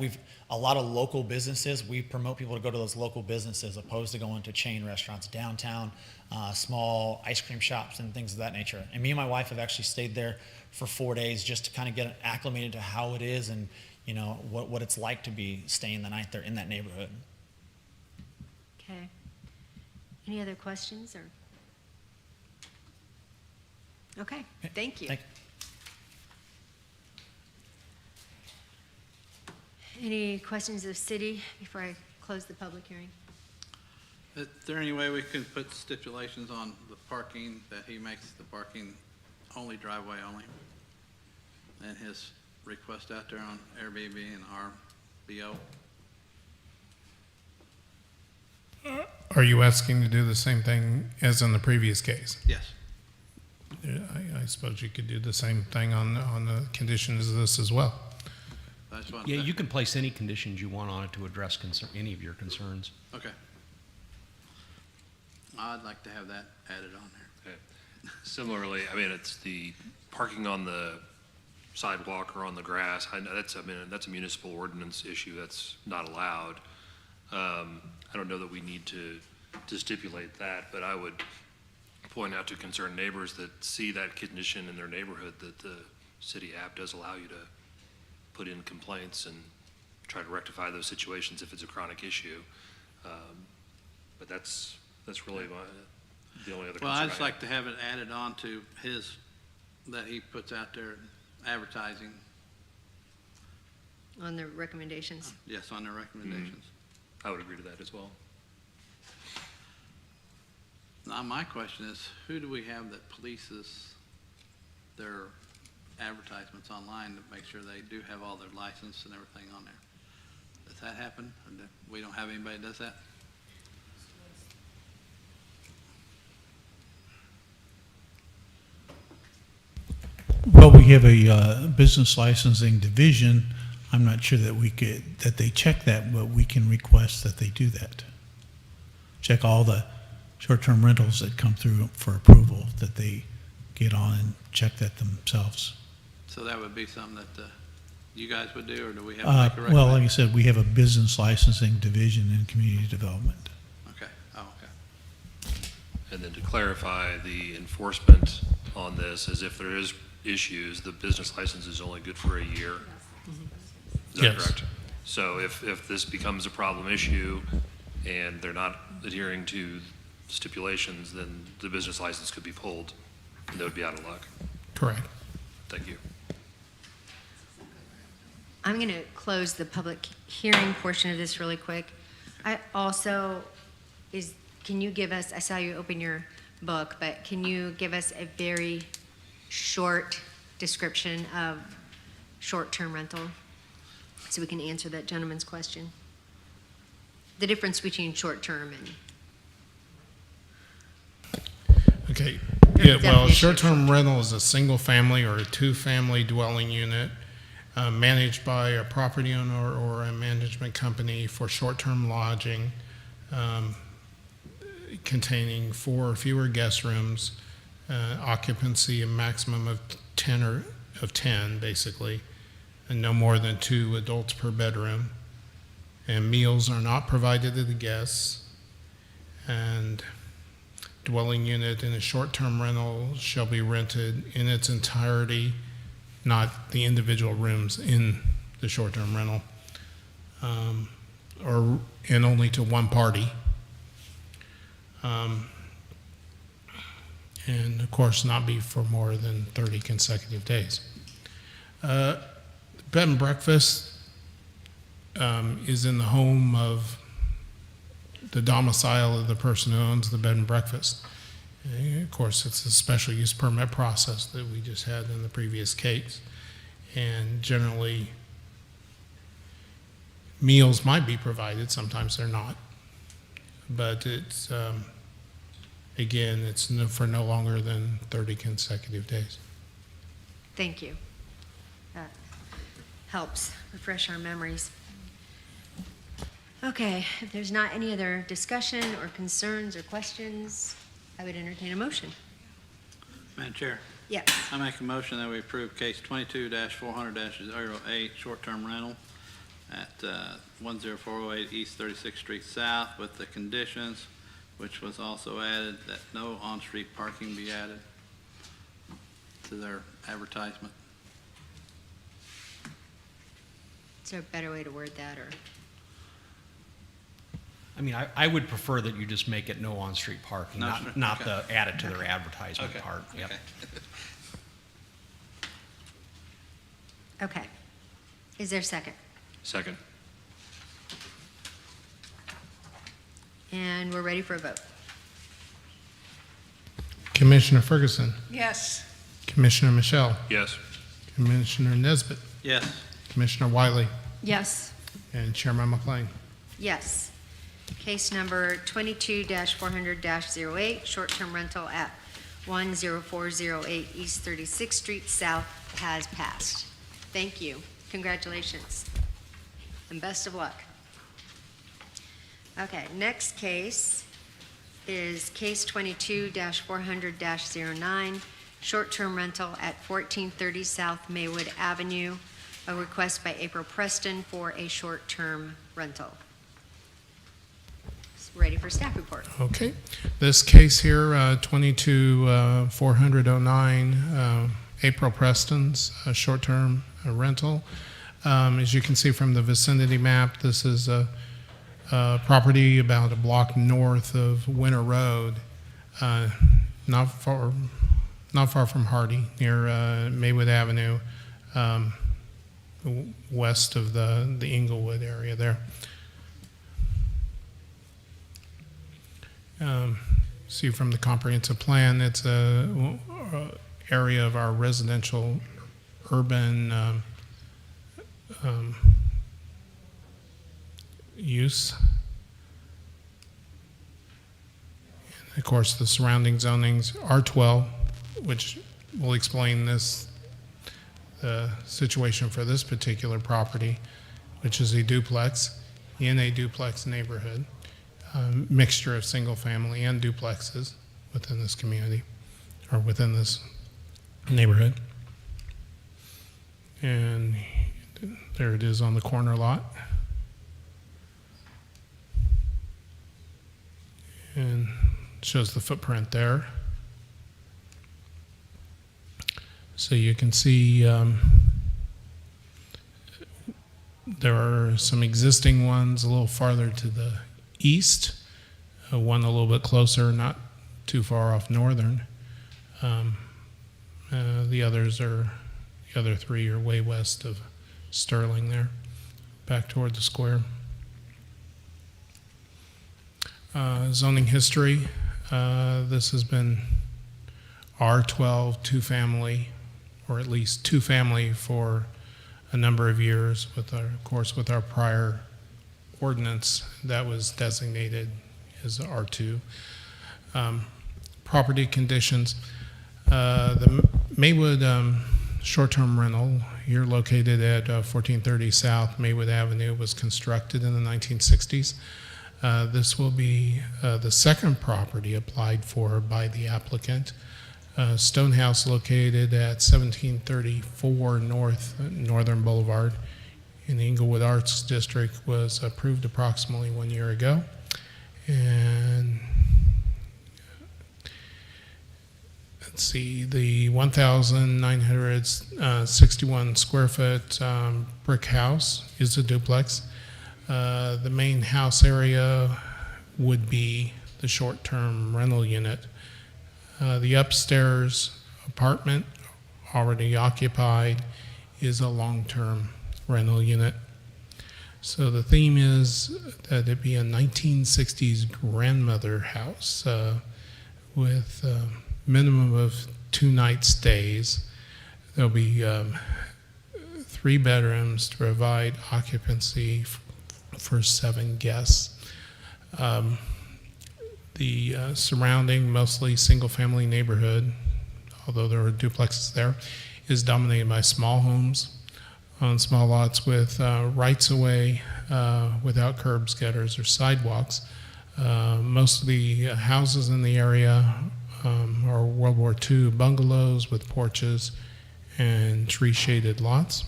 A lot of local businesses. We promote people to go to those local businesses opposed to going to chain restaurants downtown, small ice cream shops and things of that nature. And me and my wife have actually stayed there for 4 days just to kind of get acclimated to how it is and, what it's like to be staying the night there in that neighborhood. Okay. Any other questions or? Okay, thank you. Any questions of city before I close the public hearing? Is there any way we could put stipulations on the parking, that he makes the parking only driveway only? And his request out there on Airbnb and RBO? Are you asking to do the same thing as in the previous case? Yes. Yeah, I suppose you could do the same thing on the conditions of this as well. That's what. Yeah, you can place any conditions you want on it to address any of your concerns. Okay. I'd like to have that added on there. Okay. Similarly, I mean, it's the parking on the sidewalk or on the grass. I know that's a municipal ordinance issue. That's not allowed. I don't know that we need to stipulate that, but I would point out to concerned neighbors that see that condition in their neighborhood that the city app does allow you to put in complaints and try to rectify those situations if it's a chronic issue. But that's really the only other concern Well, I'd just I have. like to have it added on to his, that he puts out there advertising, On the recommendations? yes, on their recommendations. I would agree to that as well. Now, my question is, who do we have that polices their advertisements online to make sure they do have all their license and everything on there? Does that happen? Or we don't have anybody that does that? Well, we have a business licensing division. I'm not sure that they check that, but we can request that they do that. Check all the short-term rentals that come through for approval, that they get on and check that themselves. So that would be something that you guys would do, or do we have to make a recommendation? Well, like I said, we have a business licensing division in community development. Okay, oh, okay. And then to clarify, the enforcement on this is if there is issues, the business license is only good for a year. Is that Yes. correct? So if this becomes a problem issue and they're not adhering to stipulations, then the business license could be pulled and they would be out of luck. Correct. Thank you. I'm going to close the public hearing portion of this really quick. I also, can you give us, I saw you open your book, but can you give us a very short description of short-term rental? So we can answer that gentleman's question. The difference between short-term and, Okay. Yeah, well, Definition. short-term rental is a single-family or a two-family dwelling unit managed by a property owner or a management company for short-term lodging, containing 4 or fewer guest rooms, occupancy a maximum of 10 basically, and no more than 2 adults per bedroom. And meals are not provided to the guests. And dwelling unit in a short-term rental shall be rented in its entirety, not the individual rooms in the short-term rental, and only to one party. And of course, not be for more than 30 consecutive days. Bed and breakfast is in the home of the domicile of the person who owns the bed and breakfast. And of course, it's a special use permit process that we just had in the previous case. And generally, meals might be provided, sometimes they're not. But it's, again, it's for no longer than 30 consecutive days. thank you. helps refresh our memories. Okay, if there's not any other discussion or concerns or questions, I would entertain a motion. Madam Chair, Yes. I make a motion that we approve case 22-400-08, short-term rental at 10408 East 36th Street South with the conditions, which was also added, that no on-street parking be added to their advertisement. Is there a better way to word that, or? I mean, I would prefer that you just make it no on-street parking, No, not, sure. not Okay. the add it to their advertisement Okay. part. Yep. Okay. Okay. Is there a second? Second. And we're ready for a vote. Commissioner Ferguson, Yes. Commissioner Michelle, Yes. Commissioner Nesbitt, Yes. Commissioner Wiley, Yes. and Chairman McLean. Yes. Case number 22-400-08, short-term rental at 10408 East 36th Street South has passed. Thank you. Congratulations. And best of luck. Okay, next case is case 22-400-09, short-term rental at 1430 South Maywood Avenue, a request by April Preston for a short-term rental. Ready for staff report. Okay. This case here, 22-400-09, April Preston's short-term rental. As you can see from the vicinity map, this is a property about a block north of Winter Road, not far from Hardy, near Maywood Avenue, west of the Inglewood area there. See from the comprehensive plan, it's a area of our residential urban use. And of course, the surrounding zonings R12, which will explain the situation for this particular property, which is a duplex in a duplex neighborhood. Mixture of single family and duplexes within this community or within this neighborhood. And there it is on the corner lot. And shows the footprint there. So you can see there are some existing ones a little farther to the east, one a little bit closer, not too far off Northern. The other three are way west of Sterling there, back toward the square. Zoning history, this has been R12 two-family, or at least two-family for a number of years with our prior ordinance that was designated as R2. Property conditions. The Maywood short-term rental here located at 1430 South Maywood Avenue was constructed in the 1960s. This will be the second property applied for by the applicant. Stonehouse located at 1734 Northern Boulevard in the Inglewood Arts District was approved approximately 1 year ago. And let's see, the 1,961 square foot brick house is a duplex. The main house area would be the short-term rental unit. The upstairs apartment, already occupied, is a long-term rental unit. So the theme is that it be a 1960s grandmother house with a minimum of 2-night stays. There'll be 3 bedrooms to provide occupancy for 7 guests. The surrounding, mostly single-family neighborhood, although there are duplexes there, is dominated by small homes on small lots with rights-of-way without curbs, gutters, or sidewalks. Most of the houses in the area are World War II bungalows with porches and tree-shaded lots.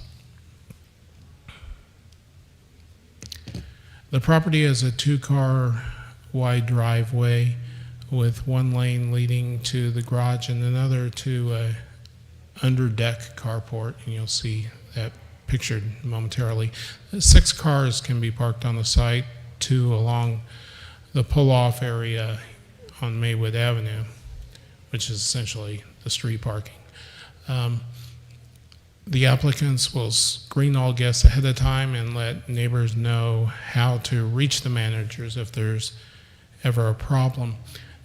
The property has a two-car wide driveway with one lane leading to the garage and another to a underdeck carport, and you'll see that pictured momentarily. 6 cars can be parked on the site, 2 along the pull-off area on Maywood Avenue, which is essentially the street parking. The applicants will screen all guests ahead of time and let neighbors know how to reach the managers if there's ever a problem.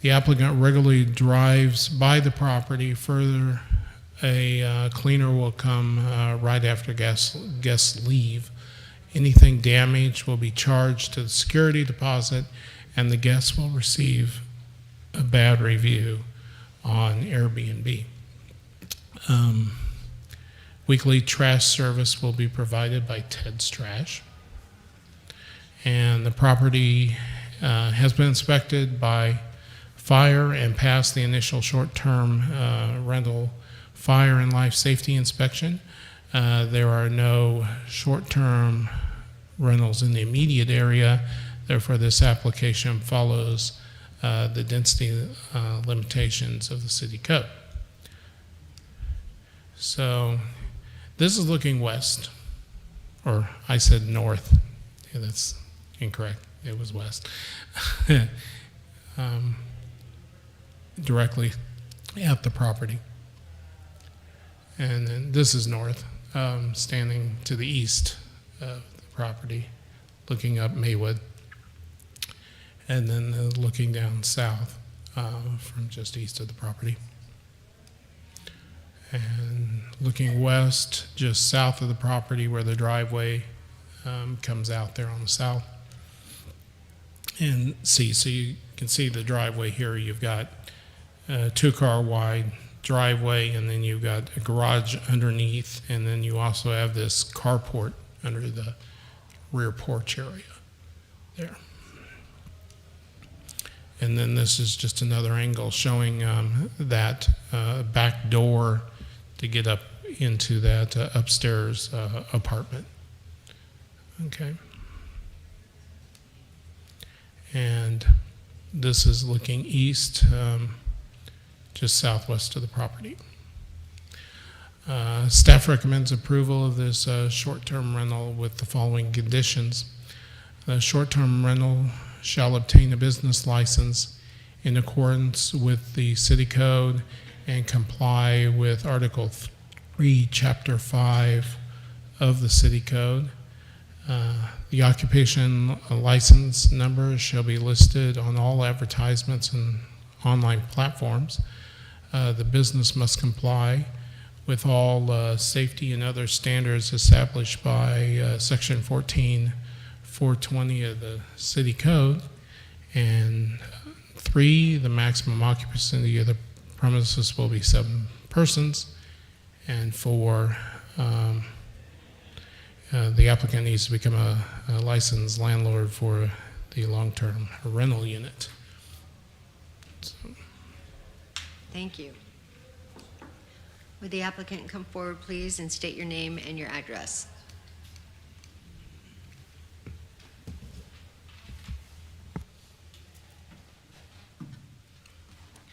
The applicant regularly drives by the property. Further, a cleaner will come right after guests leave. Anything damaged will be charged to the security deposit, and the guests will receive a bad review on Airbnb. Weekly trash service will be provided by Ted's Trash. And the property has been inspected by fire and passed the initial short-term rental fire and life safety inspection. There are no short-term rentals in the immediate area. Therefore, this application follows the density limitations of the city code. So this is looking west, or I said north. Yeah, that's incorrect. It was west. Directly at the property. And then this is north, standing to the east of the property, looking up Maywood. And then looking down south from just east of the property. And looking west, just south of the property where the driveway comes out there on the south. And so you can see the driveway here. You've got a 2-car wide driveway, and then you've got a garage underneath, and then you also have this carport under the rear porch area there. And then this is just another angle showing that back door to get up into that upstairs apartment. Okay. And this is looking east, just southwest of the property. Staff recommends approval of this short-term rental with the following conditions. The short-term rental shall obtain a business license in accordance with the city code and comply with Article 3, Chapter 5 of the city code. The occupation license number shall be listed on all advertisements and online platforms. The business must comply with all safety and other standards established by Section 14.420 of the city code. And 3, the maximum occupancy of the premises will be 7 persons. And 4, the applicant needs to become a licensed landlord for the long-term rental unit. So. Thank you. Would the applicant come forward, please, and state your name and your address?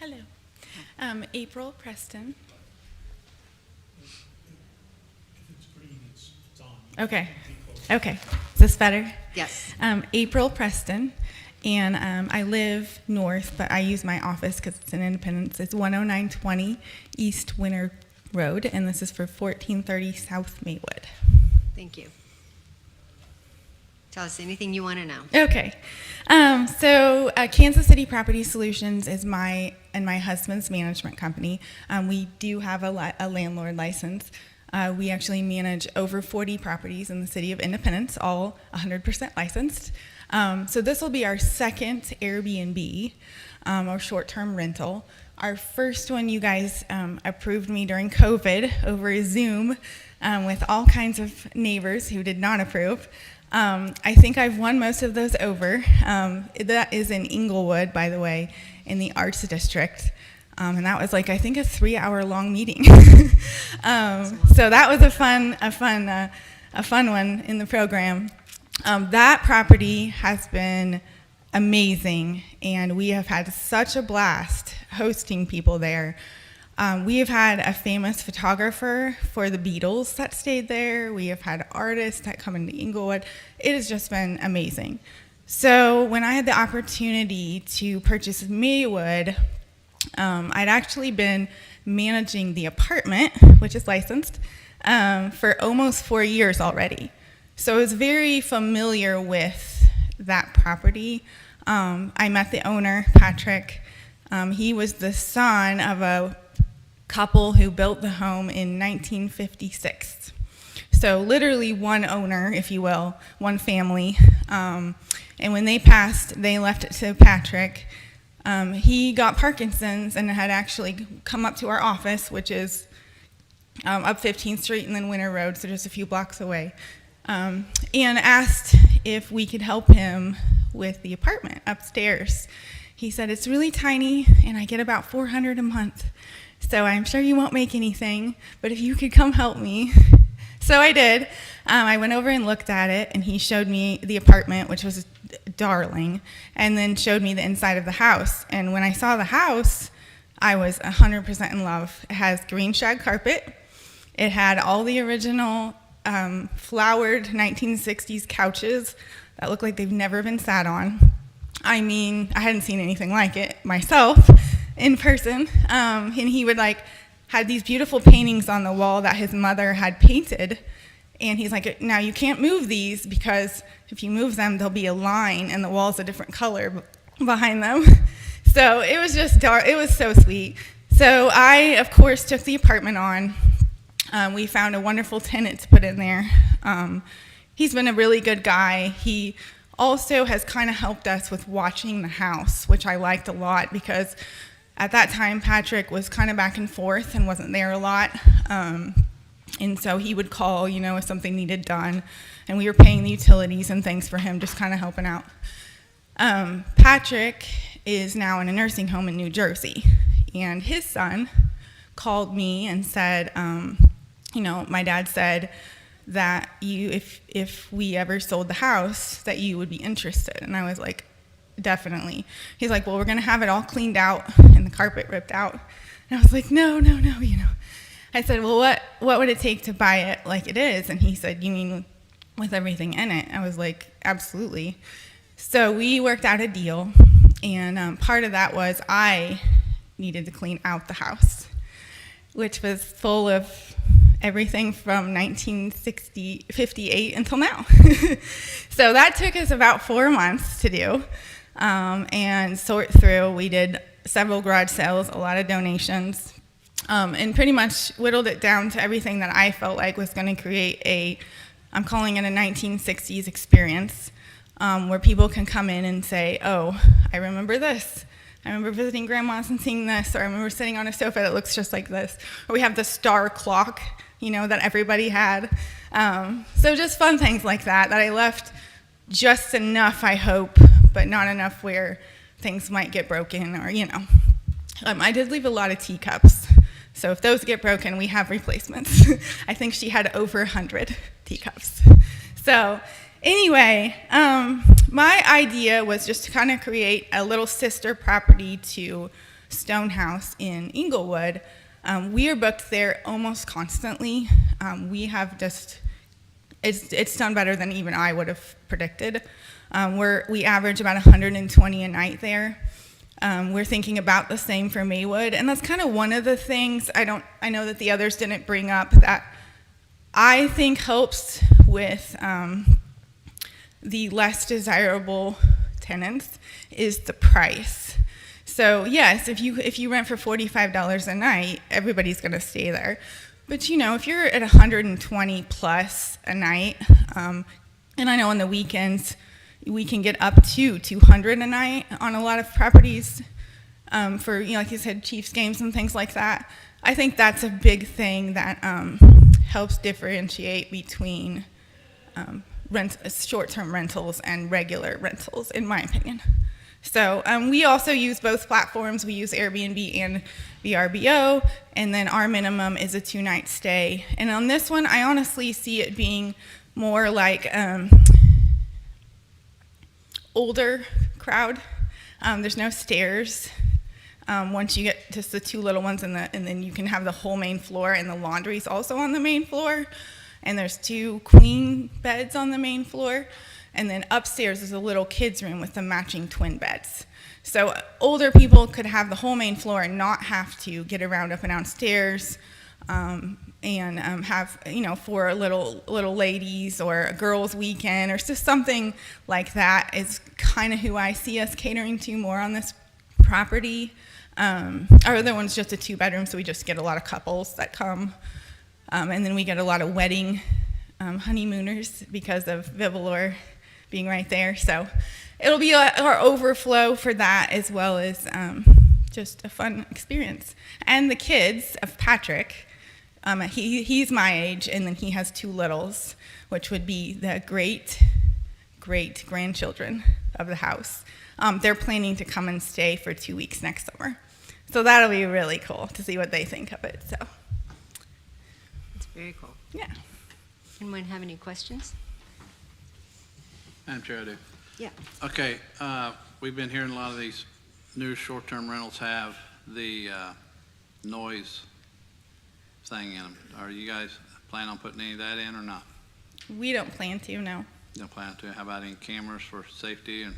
Hello. April Preston. Okay. Okay. Is this better? Yes. April Preston. And I live north, but I use my office because it's in Independence. It's 10920 East Winter Road, and this is for 1430 South Maywood. Thank you. Tell us anything you want to know. Okay. So Kansas City Property Solutions is my and my husband's management company. We do have a landlord license. We actually manage over 40 properties in the city of Independence, all 100% licensed. So this will be our second Airbnb, or short-term rental. Our first one, you guys approved me during COVID over Zoom with all kinds of neighbors who did not approve. I think I've won most of those over. That is in Inglewood, by the way, in the Arts District. And that was like, I think, a 3-hour-long meeting. So that was a fun one in the program. That property has been amazing, and we have had such a blast hosting people there. We have had a famous photographer for the Beatles that stayed there. We have had artists that come into Inglewood. It has just been amazing. So when I had the opportunity to purchase Maywood, I'd actually been managing the apartment, which is licensed, for almost 4 years already. So I was very familiar with that property. I met the owner, Patrick. He was the son of a couple who built the home in 1956. So literally one owner, if you will, one family. And when they passed, they left it to Patrick. He got Parkinson's and had actually come up to our office, which is up 15th Street and then Winter Road, so just a few blocks away, and asked if we could help him with the apartment upstairs. He said, it's really tiny and I get about $400 a month, so I'm sure you won't make anything, but if you could come help me. So I did. I went over and looked at it, and he showed me the apartment, which was darling, and then showed me the inside of the house. And when I saw the house, I was 100% in love. It has green shag carpet. It had all the original flowered 1960s couches that look like they've never been sat on. I mean, I hadn't seen anything like it myself in person. And he would had these beautiful paintings on the wall that his mother had painted. And he's like, now you can't move these because if you move them, there'll be a line and the wall's a different color behind them. So it was just dark. It was so sweet. So I, of course, took the apartment on. We found a wonderful tenant to put in there. He's been a really good guy. He also has kind of helped us with watching the house, which I liked a lot because at that time, Patrick was kind of back and forth and wasn't there a lot. And so he would call, if something needed done. And we were paying the utilities and things for him, just kind of helping out. Patrick is now in a nursing home in New Jersey. And his son called me and said, my dad said that if we ever sold the house, that you would be interested. And I was like, definitely. He's like, well, we're going to have it all cleaned out and the carpet ripped out. And I was like, no. I said, well, what would it take to buy it like it is? And he said, you mean with everything in it? I was like, absolutely. So we worked out a deal, and part of that was I needed to clean out the house, which was full of everything from 1958 until now. So that took us about 4 months to do and sort through. We did several garage sales, a lot of donations, and pretty much whittled it down to everything that I felt like was going to create I'm calling it a 1960s experience, where people can come in and say, oh, I remember this. I remember visiting grandma's and seeing this, or I remember sitting on a sofa that looks just like this. Or we have the star clock, that everybody had. So just fun things like that I left just enough, I hope, but not enough where things might get broken or, I did leave a lot of teacups. So if those get broken, we have replacements. I think she had over 100 teacups. So anyway, my idea was just to kind of create a little sister property to Stonehouse in Inglewood. We are booked there almost constantly. We have just, it's done better than even I would have predicted. We average about 120 a night there. We're thinking about the same for Maywood, and that's kind of one of the things I know that the others didn't bring up that I think helps with the less desirable tenants is the price. So yes, if you rent for $45 a night, everybody's going to stay there. But if you're at 120 plus a night, and I know on the weekends, we can get up to 200 a night on a lot of properties for, like you said, Chiefs games and things like that. I think that's a big thing that helps differentiate between short-term rentals and regular rentals, in my opinion. So we also use both platforms. We use Airbnb and VRBO, and then our minimum is a 2-night stay. And on this one, I honestly see it being more like older crowd. There's no stairs. Once you get just the 2 little ones, and then you can have the whole main floor, and the laundry's also on the main floor. And there's 2 queen beds on the main floor. And then upstairs is a little kids' room with the matching twin beds. So older people could have the whole main floor and not have to get around up and downstairs, and have, for little ladies or a girls' weekend or just something like that is kind of who I see us catering to more on this property. Our other one's just a 2-bedroom, so we just get a lot of couples that come. And then we get a lot of wedding honeymooners because of Vivalor being right there. So it'll be our overflow for that, as well as just a fun experience. And the kids of Patrick, he's my age, and then he has 2 littles, which would be the great-grandchildren of the house. They're planning to come and stay for 2 weeks next summer. So that'll be really cool to see what they think of it. So It's very cool. yeah. Anyone have any questions? Madam Chair, I do. Yeah. Okay, we've been hearing a lot of these new short-term rentals have the noise thing in them. Are you guys planning on putting any of that in or not? We don't plan to, no. You don't plan to? How about any cameras for safety? And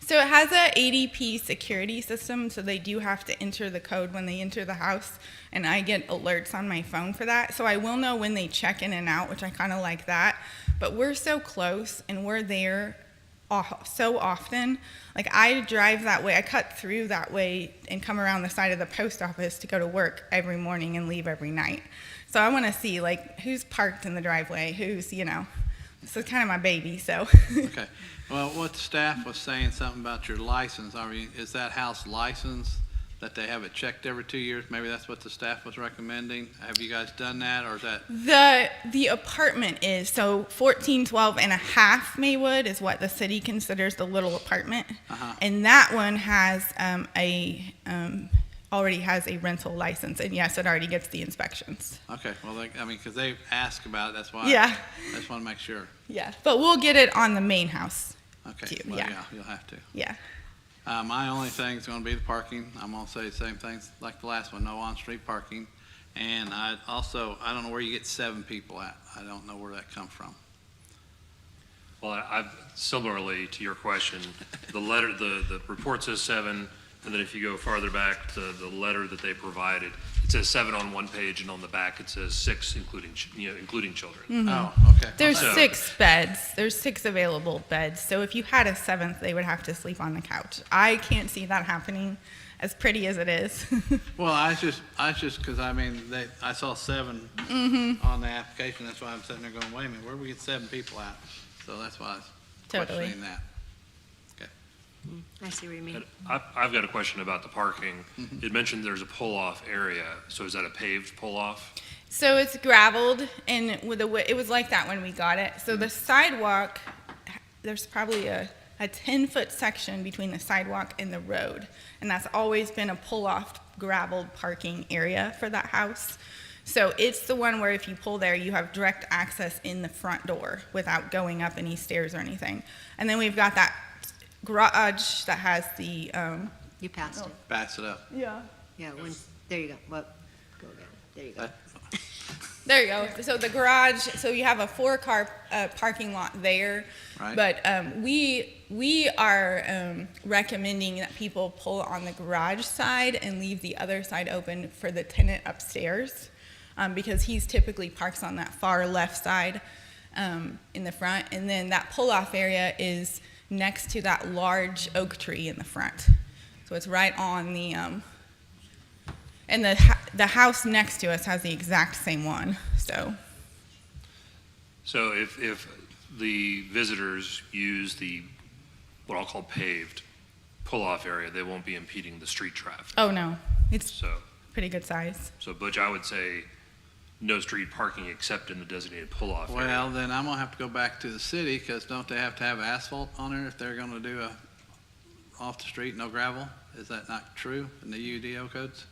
So it has a ADP security system, so they do have to enter the code when they enter the house, and I get alerts on my phone for that. So I will know when they check in and out, which I kind of like that. But we're so close, and we're there so often. Like, I drive that way, I cut through that way and come around the side of the post office to go to work every morning and leave every night. So I want to see, like, who's parked in the driveway, who's, this is kind of my baby, so. okay. Well, what the staff was saying something about your license. I mean, is that house licensed, that they have it checked every 2 years? Maybe that's what the staff was recommending. Have you guys done that, or is that? The apartment is, so 1412 and a half Maywood is what the city considers the little apartment. Uh-huh. And that one has already has a rental license, and yes, it already gets the inspections. Okay, well, because they asked about it, that's why. Yeah. I just want to make sure. Yeah, but we'll get it on the main house. Okay, too. well, Yeah. yeah, you'll have to. Yeah. My only thing is going to be the parking. I'm going to say the same things like the last one, no on-street parking. And I don't know where you get 7 people at. I don't know where that comes from. Well, I've, similarly to your question, the letter, the report says 7, and then if you go farther back to the letter that they provided, it says 7 on one page, and on the back it says 6, including children. Mm-hmm. Oh, okay. There's So- 6 beds. There's 6 available beds. So if you had a 7th, they would have to sleep on the couch. I can't see that happening, as pretty as it is. Well, I just because I saw 7 on the application. That's why I'm sitting there going, wait a minute, where do we get 7 people at? So that's why I was Totally. questioning that. Okay. I see what you mean. I've got a question about the parking. It mentioned there's a pull-off area, so is that a paved pull-off? So it's gravelled, and it was like that when we got it. So the sidewalk, there's probably a 10-foot section between the sidewalk and the road, and that's always been a pull-off gravelled parking area for that house. So it's the one where if you pull there, you have direct access in the front door without going up any stairs or anything. And then we've got that garage that has the, You passed it. Pass it up. yeah. Yeah, there you go. Well, go again. There you go. There you go. So the garage, so you have a 4-car parking lot there. Right. But we are recommending that people pull on the garage side and leave the other side open for the tenant upstairs, because he's typically parks on that far left side in the front. And then that pull-off area is next to that large oak tree in the front. So it's right on the, and the house next to us has the exact same one, so. So if the visitors use the what I'll call paved pull-off area, they won't be impeding the street traffic. Oh, no, it's So, pretty good size. Butch, I would say no street parking except in the designated pull-off area. Well, then I'm gonna have to go back to the city, because don't they have to have asphalt on there if they're gonna do a off the street, no gravel? Is that not true in the UDO codes?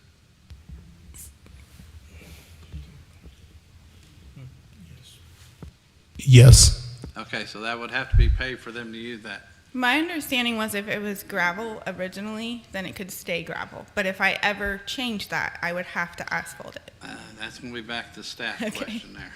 Yes. Okay, so that would have to be paid for them to use that. My understanding was if it was gravel originally, then it could stay gravel. But if I ever changed that, I would have to asphalt it. That's gonna be back to staff Okay. question there.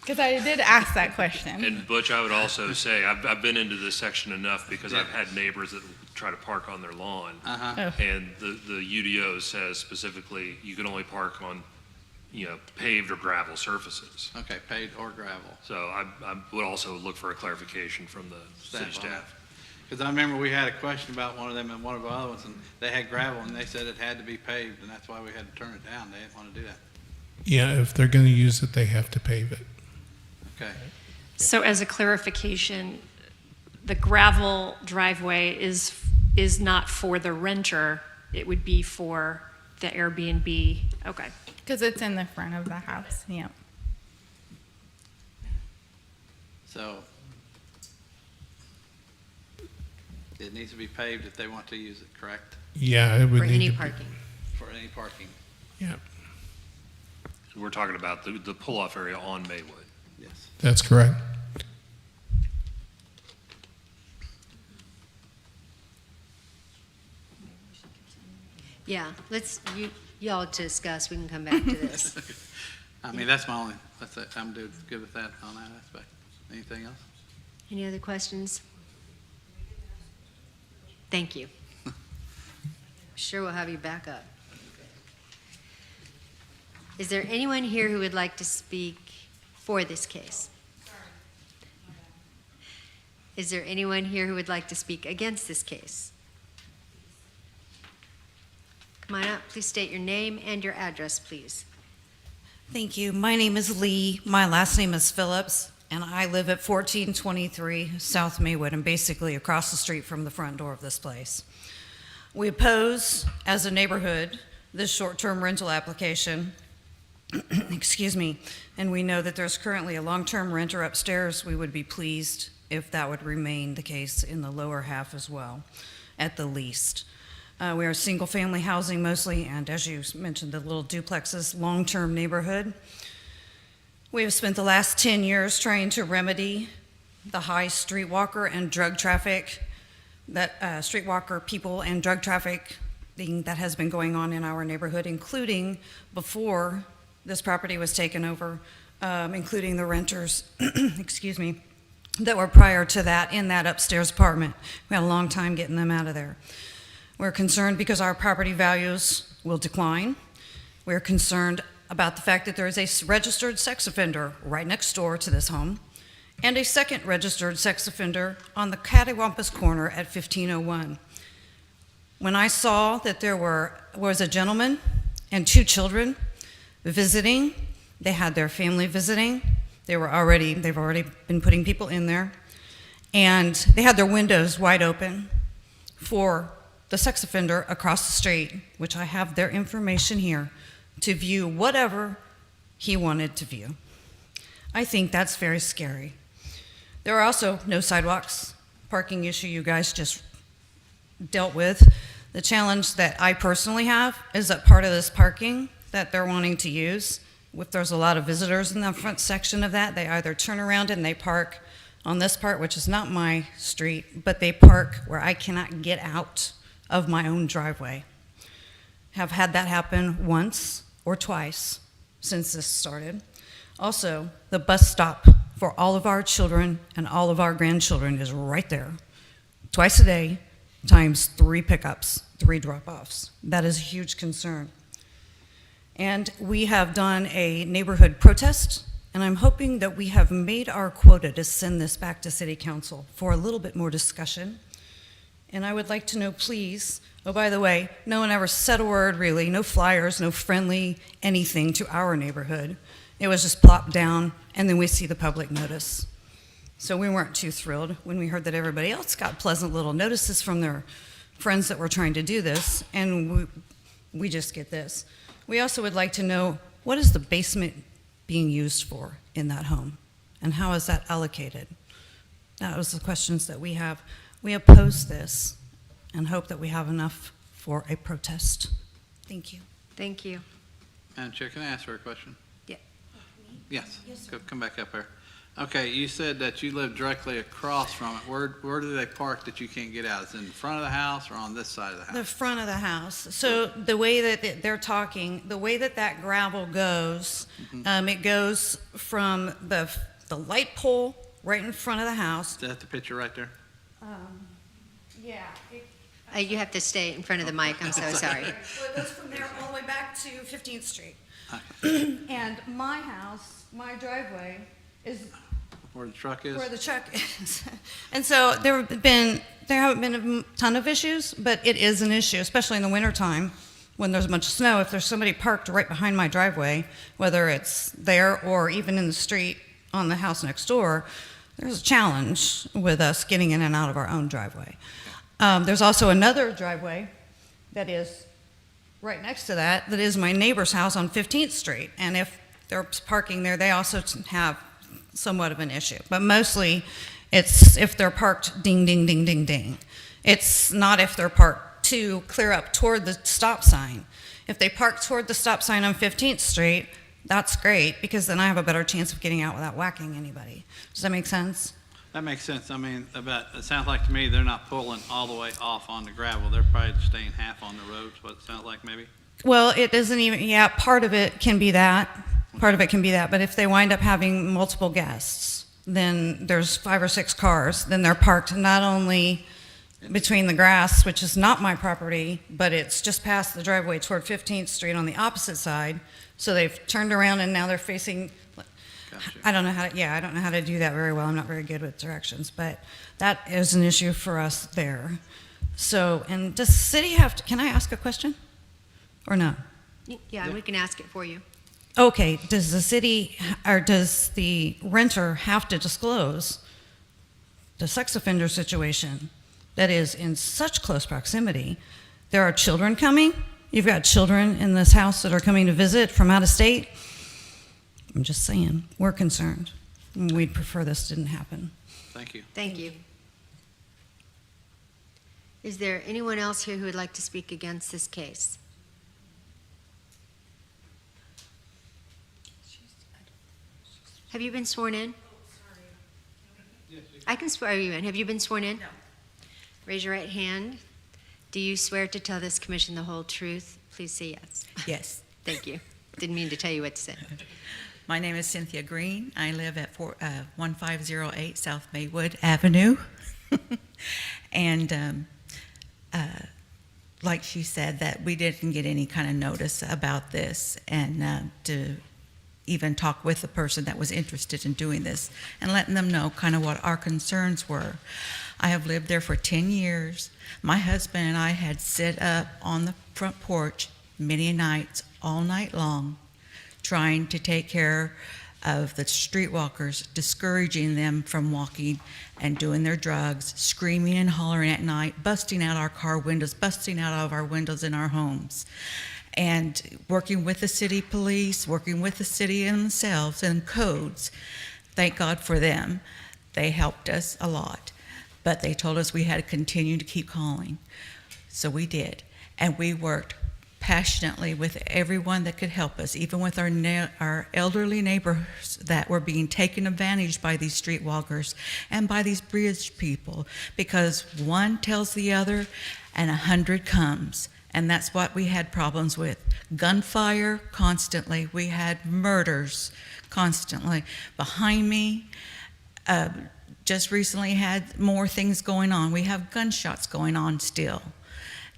Because I did ask that question. And Butch, I would also say, I've been into this section enough because I've had neighbors that try to park on their lawn. Uh-huh. Oh. And the UDO says specifically, you can only park on, paved or gravel surfaces. Okay, paid or gravel. So I would also look for a clarification from the city Staff on that. staff. Because I remember we had a question about one of them and one of our other ones, and they had gravel, and they said it had to be paved, and that's why we had to turn it down. They didn't want to do that. Yeah, if they're going to use it, they have to pave it. Okay. So as a clarification, the gravel driveway is not for the renter, it would be for the Airbnb, okay. Because it's in the front of the house, yeah. So it needs to be paved if they want to use it, correct? Yeah, it would For need any to be- parking. For any parking? Yeah, We're talking about the pull-off area on Maywood. Yes. that's correct. Yeah, y'all discuss, we can come back to this. I mean, that's my only, that's it. I'm good with that on that aspect. Anything else? Any other questions? Thank you. Sure we'll have you back up. Is there anyone here who would like to speak for this case? Is there anyone here who would like to speak against this case? Come on up, please state your name and your address, please. Thank you. My name is Lee. My last name is Phillips, and I live at 1423 South Maywood. I'm basically across the street from the front door of this place. We oppose, as a neighborhood, this short-term rental application. Excuse me. And we know that there's currently a long-term renter upstairs. We would be pleased if that would remain the case in the lower half as well, at the least. We are single-family housing mostly, and as you mentioned, the little duplexes, long-term neighborhood. We have spent the last 10 years trying to remedy the high streetwalker and drug traffic, that streetwalker people and drug traffic thing that has been going on in our neighborhood, including before this property was taken over, including the renters, excuse me, that were prior to that in that upstairs apartment. We had a long time getting them out of there. We're concerned because our property values will decline. We're concerned about the fact that there is a registered sex offender right next door to this home, and a second registered sex offender on the Cattywampus corner at 1501. When I saw that there was a gentleman and two children visiting, they had their family visiting, they've already been putting people in there, and they had their windows wide open for the sex offender across the street, which I have their information here, to view whatever he wanted to view. I think that's very scary. There are also no sidewalks, parking issue you guys just dealt with. The challenge that I personally have is that part of this parking that they're wanting to use, if there's a lot of visitors in the front section of that, they either turn around and they park on this part, which is not my street, but they park where I cannot get out of my own driveway. Have had that happen once or twice since this started. Also, the bus stop for all of our children and all of our grandchildren is right there, twice a day, times 3 pickups, 3 drop-offs. That is a huge concern. And we have done a neighborhood protest, and I'm hoping that we have made our quota to send this back to City Council for a little bit more discussion. And I would like to know, please, oh, by the way, no one ever said a word really, no flyers, no friendly anything to our neighborhood. It was just plopped down, and then we see the public notice. So we weren't too thrilled when we heard that everybody else got pleasant little notices from their friends that were trying to do this, and we just get this. We also would like to know, what is the basement being used for in that home? And how is that allocated? That was the questions that we have. We oppose this and hope that we have enough for a protest. Thank you. Thank you. Madam Chair, can I ask her a question? Yeah. Yes. Yes, sir. Come back up here. Okay, you said that you live directly across from it. Where do they park that you can't get out? Is it in front of the house or on this side of the house? The front of the house. So the way that they're talking, the way that gravel goes, it goes from the light pole right in front of the house. Is that the picture right there? Yeah. You have to stay in front of the mic. I'm so sorry. Well, it goes from there all the way back to 15th Street. And my house, my driveway, is Where the truck is? where the truck is. And so there haven't been a ton of issues, but it is an issue, especially in the wintertime when there's a bunch of snow. If there's somebody parked right behind my driveway, whether it's there or even in the street on the house next door, there's a challenge with us getting in and out of our own driveway. There's also another driveway that is right next to that is my neighbor's house on 15th Street. And if they're parking there, they also have somewhat of an issue. But mostly, it's if they're parked ding, ding, ding, ding, ding. It's not if they're parked to clear up toward the stop sign. If they park toward the stop sign on 15th Street, that's great, because then I have a better chance of getting out without whacking anybody. Does that make sense? That makes sense. I mean, it sounds like to me they're not pulling all the way off on the gravel. They're probably staying half on the road, is what it sounds like maybe. Well, it doesn't even, yeah, part of it can be that. Part of it can be that. But if they wind up having multiple guests, then there's 5 or 6 cars, then they're parked not only between the grass, which is not my property, but it's just past the driveway toward 15th Street on the opposite side. So they've turned around and now they're facing, Gotcha. I don't know how to do that very well. I'm not very good with directions, but that is an issue for us there. So, and does the city have to, can I ask a question? Or no? Yeah, we can ask it for you. Okay, does the city, or does the renter have to disclose the sex offender situation that is in such close proximity? There are children coming. You've got children in this house that are coming to visit from out of state. I'm just saying, we're concerned. We'd prefer this didn't happen. Thank you. Thank you. Is there anyone else here who would like to speak against this case? Have you been sworn in? I can swear you in. Have you been sworn in? No. Raise your right hand. Do you swear to tell this commission the whole truth? Please say yes. Yes. Thank you. Didn't mean to tell you what to say. My name is Cynthia Green. I live at 1508 South Maywood Avenue. And like she said, that we didn't get any kind of notice about this, and to even talk with the person that was interested in doing this and letting them know kind of what our concerns were. I have lived there for 10 years. My husband and I had sit up on the front porch many nights, all night long, trying to take care of the streetwalkers, discouraging them from walking and doing their drugs, screaming and hollering at night, busting out our car windows, busting out of our windows in our homes. And working with the city police, working with the city themselves and codes. Thank God for them. They helped us a lot. But they told us we had to continue to keep calling. So we did. And we worked passionately with everyone that could help us, even with our elderly neighbors that were being taken advantage by these streetwalkers and by these bridge people, because one tells the other and 100 comes. And that's what we had problems with. Gunfire constantly. We had murders constantly. Behind me, just recently had more things going on. We have gunshots going on still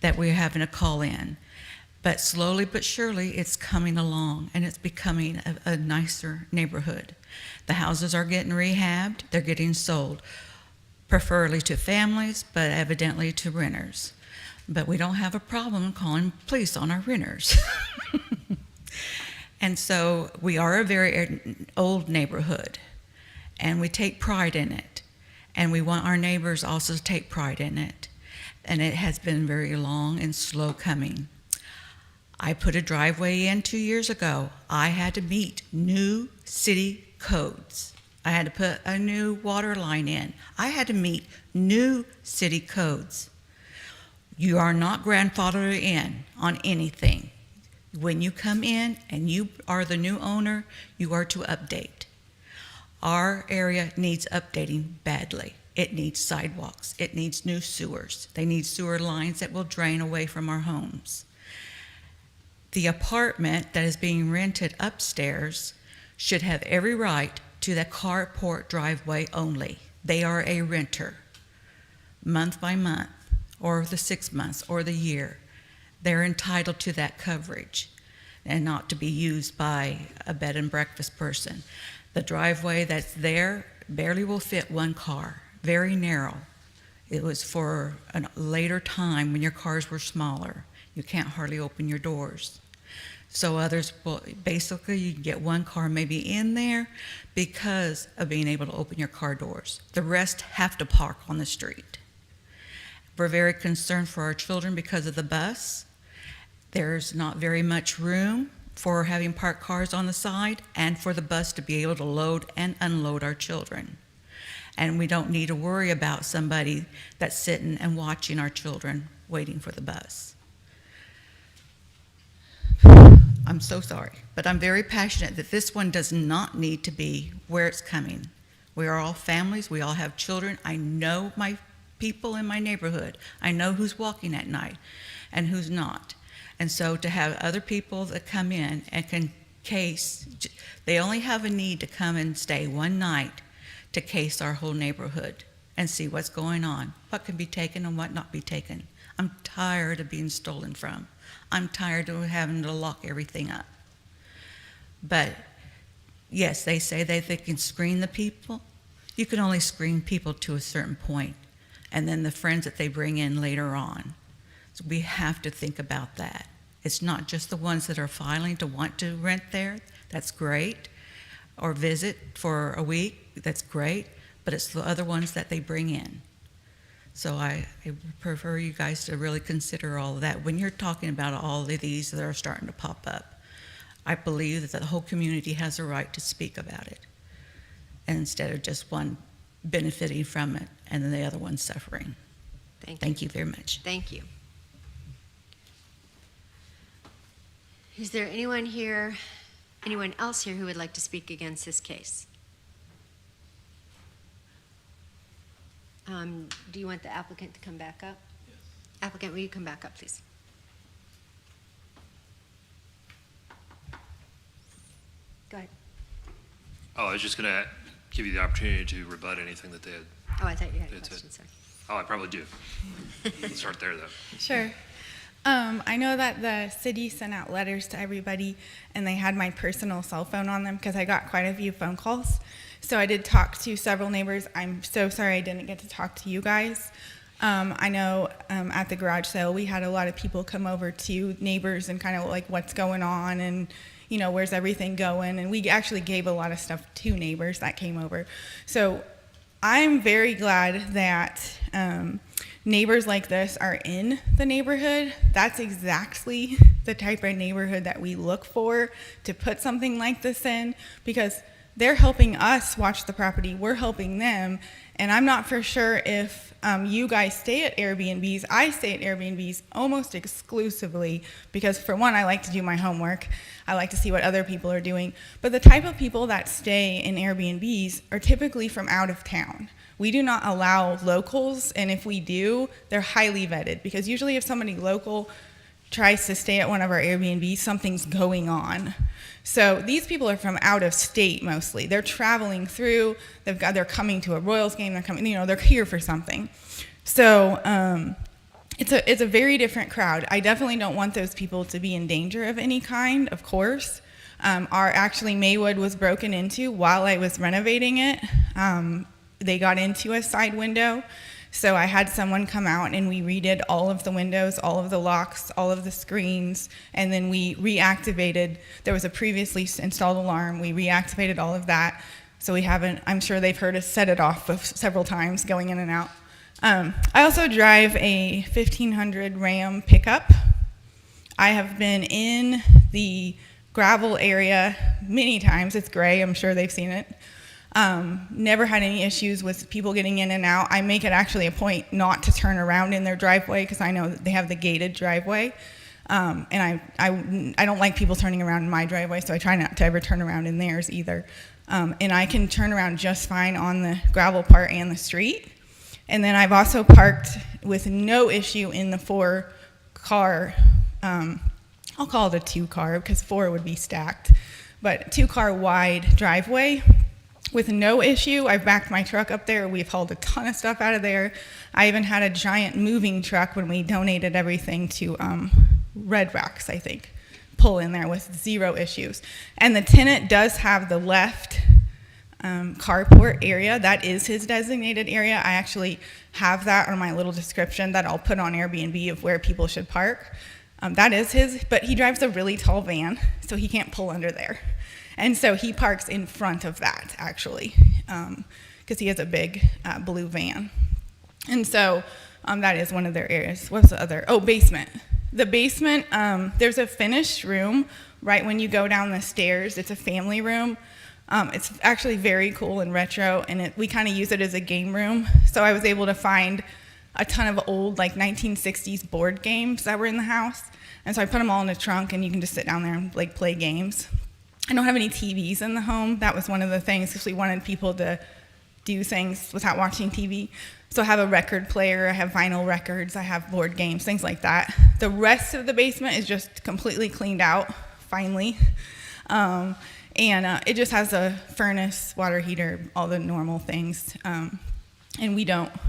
that we're having to call in. But slowly but surely, it's coming along, and it's becoming a nicer neighborhood. The houses are getting rehabbed. They're getting sold, preferably to families, but evidently to renters. But we don't have a problem calling police on our renters. And so we are a very old neighborhood, and we take pride in it. and we want our neighbors also to take pride in it. And it has been very long and slow coming. I put a driveway in 2 years ago. I had to meet new city codes. I had to put a new water line in. I had to meet new city codes. You are not grandfathered in on anything. When you come in and you are the new owner, you are to update. Our area needs updating badly. It needs sidewalks. It needs new sewers. They need sewer lines that will drain away from our homes. The apartment that is being rented upstairs should have every right to the carport driveway only. They are a renter, month by month, or the 6 months, or the year. They're entitled to that coverage and not to be used by a bed and breakfast person. The driveway that's there barely will fit one car, very narrow. It was for a later time when your cars were smaller. You can't hardly open your doors. So others will, basically you can get one car maybe in there because of being able to open your car doors. The rest have to park on the street. We're very concerned for our children because of the bus. There's not very much room for having parked cars on the side and for the bus to be able to load and unload our children. And we don't need to worry about somebody that's sitting and watching our children waiting for the bus. I'm so sorry, but I'm very passionate that this one does not need to be where it's coming. We are all families, we all have children. I know my people in my neighborhood. I know who's walking at night and who's not. And so to have other people that come in and can case, they only have a need to come and stay one night to case our whole neighborhood and see what's going on, what can be taken and what not be taken. I'm tired of being stolen from. I'm tired of having to lock everything up. But yes, they say they can screen the people. You can only screen people to a certain point, and then the friends that they bring in later on. So we have to think about that. It's not just the ones that are filing to want to rent there. That's great. Or visit for a week. That's great. But it's the other ones that they bring in. So I prefer you guys to really consider all of that. When you're talking about all of these that are starting to pop up, I believe that the whole community has a right to speak about it. And instead of just one benefiting from it and then the other one suffering. Thank you very much. Thank you. Is there anyone else here who would like to speak against this case? Do you want the applicant to come back up? Yes. Applicant, will you come back up, please? Go ahead. Oh, I was just going to give you the opportunity to rebut anything that they had. Oh, I thought you had a That's question, it. sorry. Oh, I probably do. Let's start there, though. Sure. I know that the city sent out letters to everybody, and they had my personal cell phone on them because I got quite a few phone calls. So I did talk to several neighbors. I'm so sorry I didn't get to talk to you guys. I know at the garage sale, we had a lot of people come over to neighbors and kind of like what's going on and, you know, where's everything going. And we actually gave a lot of stuff to neighbors that came over. So I'm very glad that neighbors like this are in the neighborhood. That's exactly the type of neighborhood that we look for to put something like this in, because they're helping us watch the property, we're helping them, and I'm not for sure if you guys stay at Airbnbs. I stay at Airbnbs almost exclusively because, for one, I like to do my homework. I like to see what other people are doing. But the type of people that stay in Airbnbs are typically from out of town. We do not allow locals, and if we do, they're highly vetted, because usually if somebody local tries to stay at one of our Airbnbs, something's going on. So these people are from out of state mostly. They're traveling through, they're coming to a Royals game, they're here for something. So it's a very different crowd. I definitely don't want those people to be in danger of any kind, of course. Actually Maywood was broken into while I was renovating it. They got into a side window. So I had someone come out and we redid all of the windows, all of the locks, all of the screens, and then we reactivated. There was a previously installed alarm. We reactivated all of that. So we haven't, I'm sure they've heard us set it off several times going in and out. I also drive a 1500 Ram pickup. I have been in the gravel area many times. It's gray, I'm sure they've seen it. Never had any issues with people getting in and out. I make it actually a point not to turn around in their driveway because I know that they have the gated driveway. And I don't like people turning around in my driveway, so I try not to ever turn around in theirs either. And I can turn around just fine on the gravel part and the street. And then I've also parked with no issue in the 4-car, I'll call it a 2-car because 4 would be stacked, but 2-car wide driveway with no issue. I've backed my truck up there. We've hauled a ton of stuff out of there. I even had a giant moving truck when we donated everything to Red Rocks, I think, pull in there with 0 issues. And the tenant does have the left carport area. That is his designated area. I actually have that on my little description that I'll put on Airbnb of where people should park. That is his, but he drives a really tall van, so he can't pull under there. And so he parks in front of that, actually, because he has a big blue van. And so that is one of their areas. What's the other? Oh, basement. The basement, there's a finished room right when you go down the stairs. It's a family room. It's actually very cool and retro, and we kind of use it as a game room. So I was able to find a ton of old, like 1960s board games that were in the house. And so I put them all in the trunk, and you can just sit down there and like play games. I don't have any TVs in the home. That was one of the things because we wanted people to do things without watching TV. So I have a record player, I have vinyl records, I have board games, things like that. The rest of the basement is just completely cleaned out, finally. And it just has a furnace, water heater, all the normal things. And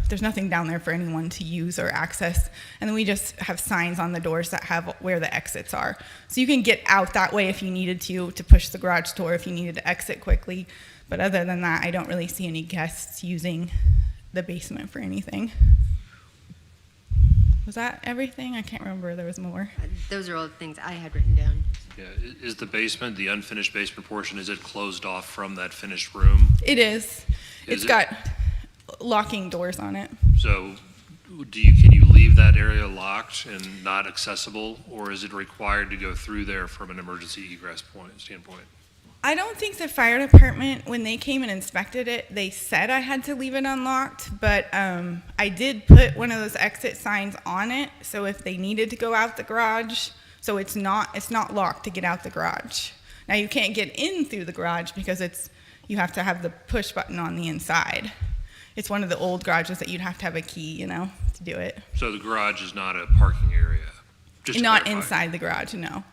there's nothing down there for anyone to use or access. And then we just have signs on the doors that have where the exits are. So you can get out that way if you needed to push the garage door if you needed to exit quickly. But other than that, I don't really see any guests using the basement for anything. Was that everything? I can't remember. There was more. Those are all the things I had written down. Yeah, is the basement, the unfinished basement portion, is it closed off from that finished room? It is. It's got locking doors on it. So can you leave that area locked and not accessible, or is it required to go through there from an emergency egress standpoint? I don't think the fire department, when they came and inspected it, they said I had to leave it unlocked, but I did put one of those exit signs on it, so if they needed to go out the garage, so it's not locked to get out the garage. Now you can't get in through the garage because you have to have the push button on the inside. It's one of the old garages that you'd have to have a key, to do it. So the garage is not a parking area? Just to Not clarify. inside the garage, no.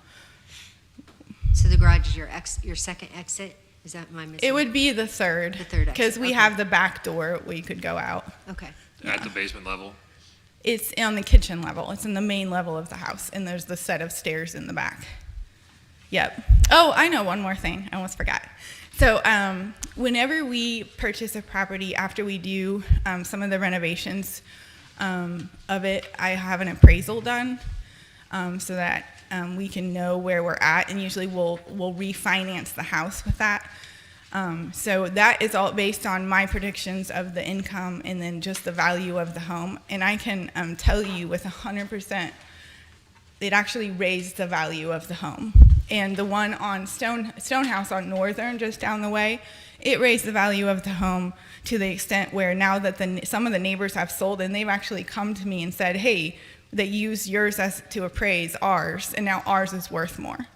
So the garage is your second exit? Is that my missing? It would be the third. The third exit, Because we okay. have the back door where you could go out. Okay. At the basement level? It's on the kitchen level. It's in the main level of the house, and there's the set of stairs in the back. Yep. Oh, I know one more thing. I almost forgot. So whenever we purchase a property, after we do some of the renovations of it, I have an appraisal done so that we can know where we're at, and usually we'll refinance the house with that. So that is all based on my predictions of the income and then just the value of the home. And I can tell you with 100%, it actually raised the value of the home. And the one on Stonehouse on Northern, just down the way, it raised the value of the home to the extent where now that some of the neighbors have sold, and they've actually come to me and said, hey, they used yours to appraise ours, and now ours is worth more.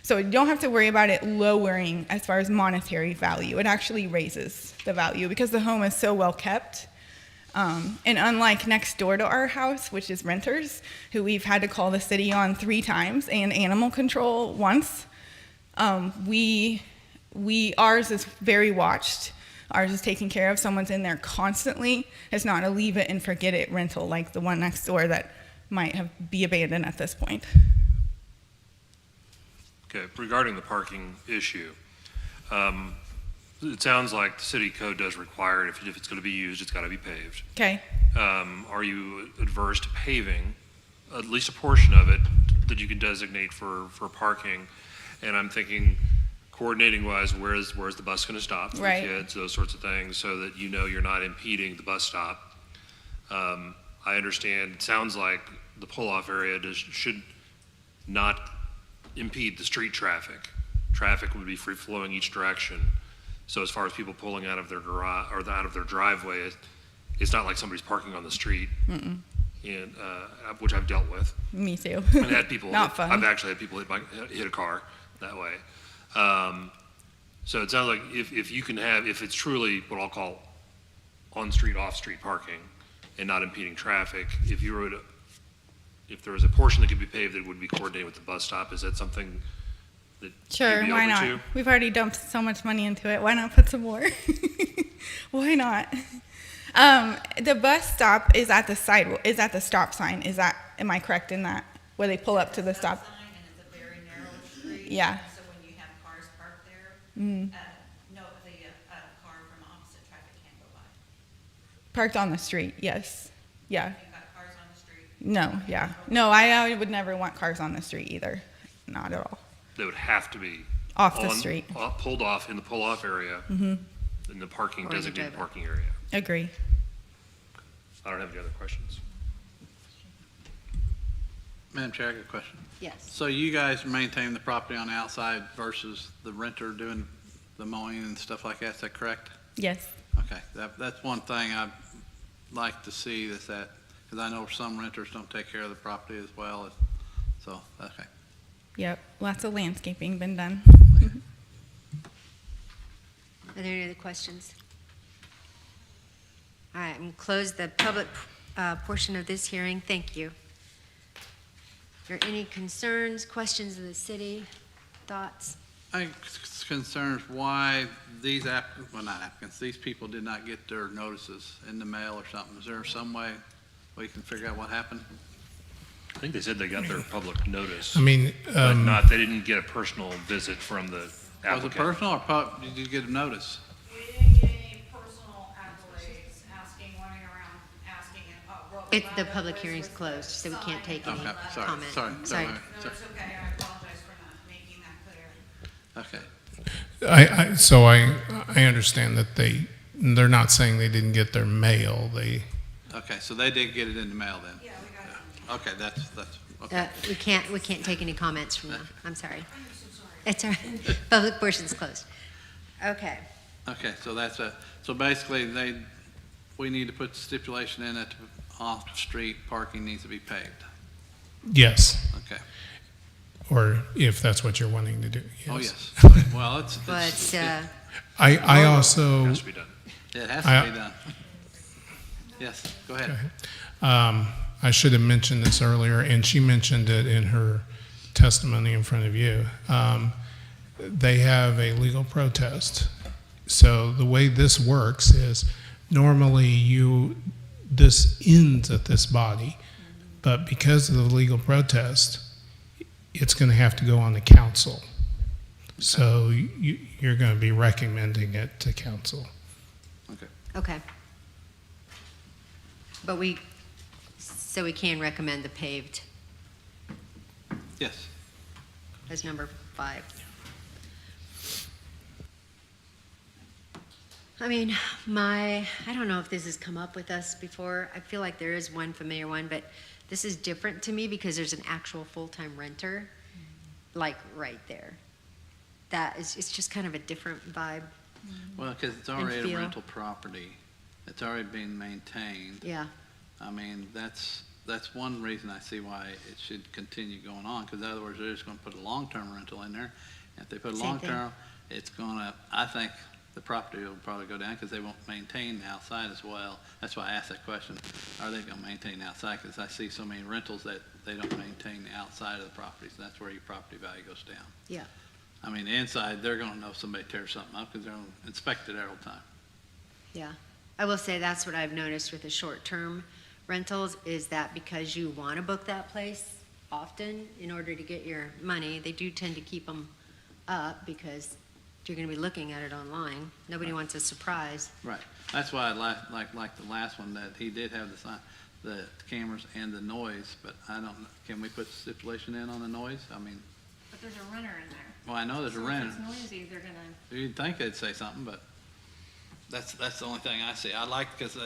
So you don't have to worry about it lowering as far as monetary value. It actually raises the value because the home is so well kept. And unlike next door to our house, which is renters, who we've had to call the city on 3 times and animal control once, ours is very watched. Ours is taken care of. Someone's in there constantly. It's not a leave it and forget it rental like the one next door that might be abandoned at this point. Okay, regarding the parking issue, it sounds like the city code does require it. If it's going to be used, it's got to be paved. Okay. Are you adverse to paving at least a portion of it that you can designate for parking? And I'm thinking coordinating wise, where's the bus going to stop for Right. the kids, those sorts of things, so that you know you're not impeding the bus stop. I understand, it sounds like the pull-off area should not impede the street traffic. Traffic would be free-flowing each direction. So as far as people pulling out of their garage, or out of their driveway, it's not like somebody's parking on the street, and, which I've dealt with. Me too. And had people, Not fun. I've actually had people hit a car that way. So it sounds like if you can have, if it's truly what I'll call on-street, off-street parking and not impeding traffic, if there was a portion that could be paved that would be coordinated with the bus stop, is that something that Sure, you'd be why open not? to? We've already dumped so much money into it. Why not put some more? Why not? The bus stop is at the stop sign. Am I correct in that? Where they pull up to the stop? Sign, and it's a very narrow street. Yeah. So when you have cars parked there, Mm. no, the car from opposite traffic can't go by. Parked on the street, yes. Yeah. You've got cars on the street. No, yeah. No, I would never want cars on the street either. Not at all. They would have to be Off the street. pulled off in the pull-off area, Mm-hmm. in the parking, Or in the designated driveway. parking area. Agree. I don't have any other questions. Madam Chair, I got a question. Yes. So you guys maintain the property on the outside versus the renter doing the mowing and stuff like that, is that correct? Yes. Okay, that's one thing I'd like to see is that, because I know some renters don't take care of the property as well, so, okay. Yep. Lots of landscaping been done. Are there any other questions? All right, I'm going to close the public portion of this hearing. Thank you. Are there any concerns, questions of the city, thoughts? I'm concerned why these not applicants, these people did not get their notices in the mail or something. Is there some way we can figure out what happened? I think they said they got their public notice, I mean, but they didn't get a personal visit from the Was it applicant. personal or did you get a notice? We didn't get any personal accolades running around asking. It's the public hearing's closed, so we can't take any Okay, sorry, comment. sorry. No, it's okay, I apologize for not making that clear. Okay. So I understand that they're not saying they didn't get their mail. Okay, so they did get it in the mail then? Yeah, we got it. Okay, that's, okay. We can't take any comments from them. I'm sorry. It's all right. Public portion's closed. Okay. Okay, so basically we need to put the stipulation in that off-street parking needs to be paved. Yes, Okay. or if that's what you're wanting to do. Oh, yes. Well, But, I also. Has to be done. It has to be done. Yes, go ahead. I should have mentioned this earlier, and she mentioned it in her testimony in front of you. They have a legal protest. So the way this works is normally this ends at this body, but because of the legal protest, it's going to have to go on to council. So you're going to be recommending it to council. okay. But we can recommend the paved Yes. as number 5. I mean, I don't know if this has come up with us before. I feel like there is one familiar one, but this is different to me because there's an actual full-time renter, like right there. It's just kind of a different vibe. Well, because it's already a feel. rental property. It's already being maintained. Yeah, I mean, that's one reason I see why it should continue going on, because in other words, they're just going to put a long-term rental in there. And if they put a Same thing. long-term, it's going to, I think the property will probably go down because they won't maintain the outside as well. That's why I asked that question. Are they going to maintain the outside? Because I see so many rentals that they don't maintain the outside of the properties, and that's where your property value goes down. yeah, I mean, the inside, they're going to know if somebody tears something up because they're going to inspect it every time. yeah. I will say that's what I've noticed with the short-term rentals is that because you want to book that place often in order to get your money, they do tend to keep them up because you're going to be looking at it online. Nobody wants a surprise. Right. That's why I like the last one, that he did have the cameras and the noise, but I don't, can we put stipulation in on the noise? I mean, But there's a runner in there. Well, I know there's a renter. If it's noisy, they're gonna, You'd think they'd say something, but that's the only thing I see. I like, because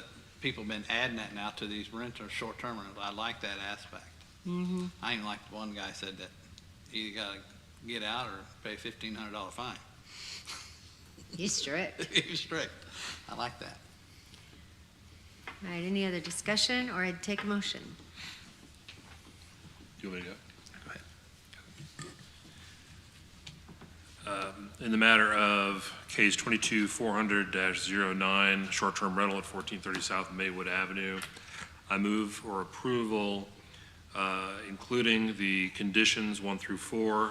people have been adding that now to these renters, short-term rentals. I like that aspect. Mm-hmm. I even like one guy said that you gotta get out or pay $1,500 fine. He's strict. He's strict. I like that. All right, any other discussion, or I'd take a motion? You want me to go? Go ahead. In the matter of case 22-400-09, short-term rental at 1430 South Maywood Avenue, I move for approval, including the conditions 1 through 4,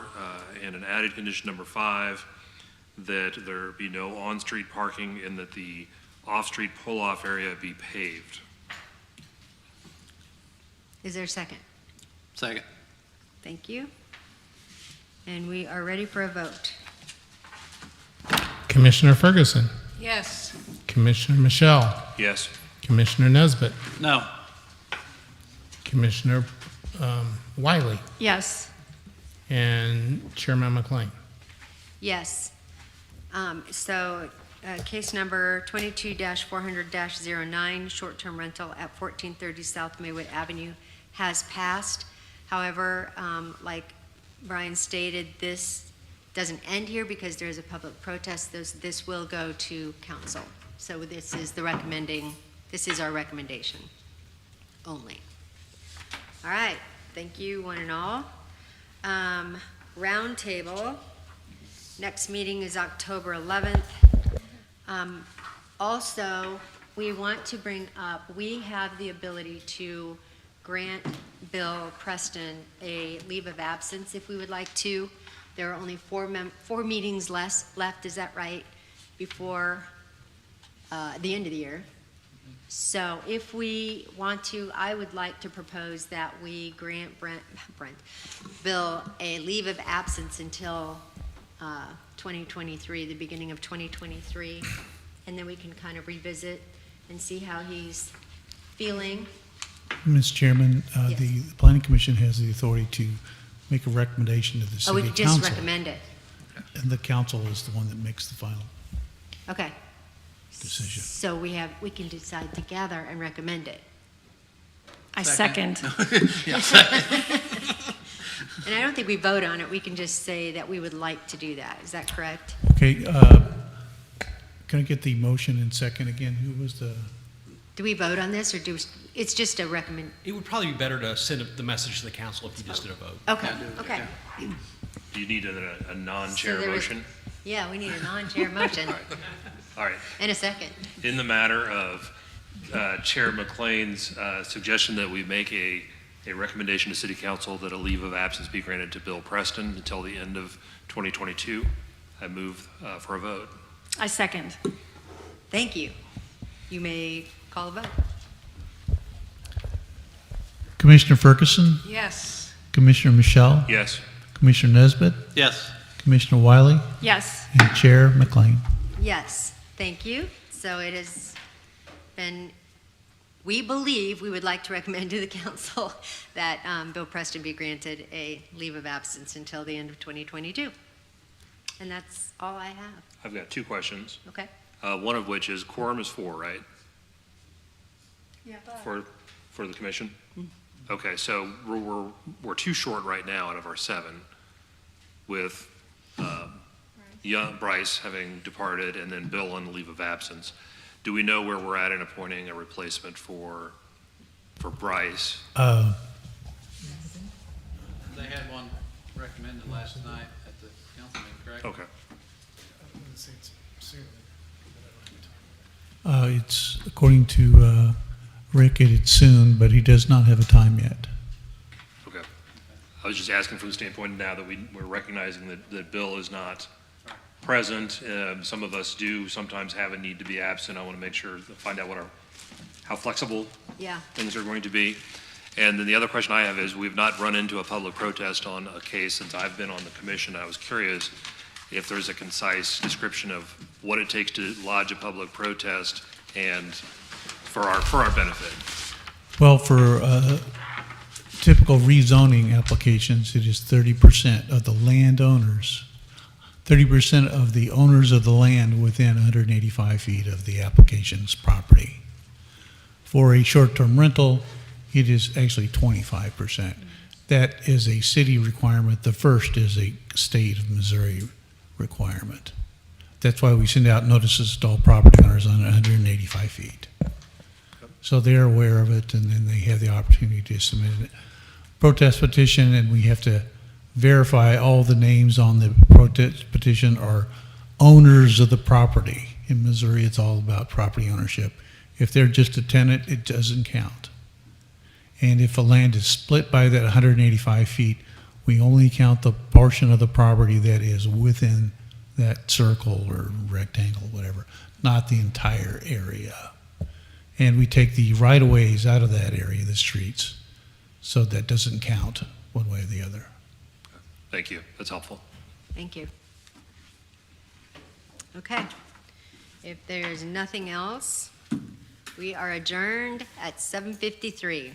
and an added condition number 5, that there be no on-street parking and that the off-street pull-off area be paved. Is there a second? Second. Thank you. And we are ready for a vote. Commissioner Ferguson, Yes. Commissioner Michelle, Yes. Commissioner Nesbitt, No. Commissioner Wiley, yes. and Chairman McLean. Yes. Case number 22-400-09, short-term rental at 1430 South Maywood Avenue has passed. However, like Brian stated, this doesn't end here because there is a public protest. This will go to council. So this is our recommendation only. All right, thank you, one and all. Roundtable. Next meeting is October 11th. Also, we want to bring up, we have the ability to grant Bill Preston a leave of absence if we would like to. There are only four meetings left, is that right, before the end of the year. So if we want to, I would like to propose that we grant Bill a leave of absence until 2023, the beginning of 2023, and then we can kind of revisit and see how he's feeling. Ms. Chairman, Yes. the Planning Commission has the authority to make a recommendation to the Oh, we city could just council. recommend it. And the council is the one that makes the final Okay. decision. So we can decide together and recommend it. I second. And I don't think we vote on it, we can just say that we would like to do that, is that correct? Okay, can I get the motion and second again? Who was the, Do we vote on this, or it's just a recommend? It would probably be better to send the message to the council if you just did a vote. Okay, okay. Do you need a non-chair So there was- motion? Yeah, we need a non-chair motion All right. in a second. In the matter of Chair McLean's suggestion that we make a recommendation to City Council that a leave of absence be granted to Bill Preston until the end of 2022, I move for a vote. I second. Thank you. You may call a vote. Commissioner Ferguson, Yes. Commissioner Michelle, Yes. Commissioner Nesbitt, Yes. Commissioner Wiley, Yes. and Chair McLean. Yes, thank you. So it has been, we believe, we would like to recommend to the council that Bill Preston be granted a leave of absence until the end of 2022. And that's all I have. I've got two questions, Okay? one of which is quorum is 4, right? Yeah. For the commission? Okay, so we're too short right now out of our 7 with Bryce having departed and then Bill on leave of absence. Do we know where we're at in appointing a replacement for Bryce? They had one recommended last night at the council meeting, correct? Okay. It's, according to Rick, it's soon, but he does not have a time yet. Okay. I was just asking from the standpoint now that we're recognizing that Bill is not present. Some of us do sometimes have a need to be absent. I want to make sure to find out how flexible Yeah. things are going to be. And then the other question I have is, we've not run into a public protest on a case since I've been on the commission. I was curious if there's a concise description of what it takes to lodge a public protest and for our benefit. Well, for typical rezoning applications, it is 30% of the landowners, 30% of the owners of the land within 185 feet of the application's property. For a short-term rental, it is actually 25%. That is a city requirement. The first is a state of Missouri requirement. That's why we send out notices to all property owners on 185 feet. So they're aware of it, and then they have the opportunity to submit a protest petition, and we have to verify all the names on the protest petition are owners of the property. In Missouri, it's all about property ownership. If they're just a tenant, it doesn't count. And if a land is split by that 185 feet, we only count the portion of the property that is within that circle or rectangle, whatever, not the entire area. And we take the right-of-ways out of that area, the streets, so that doesn't count one way or the other. Thank you. That's helpful. Thank you. Okay. If there's nothing else, we are adjourned at 7:53.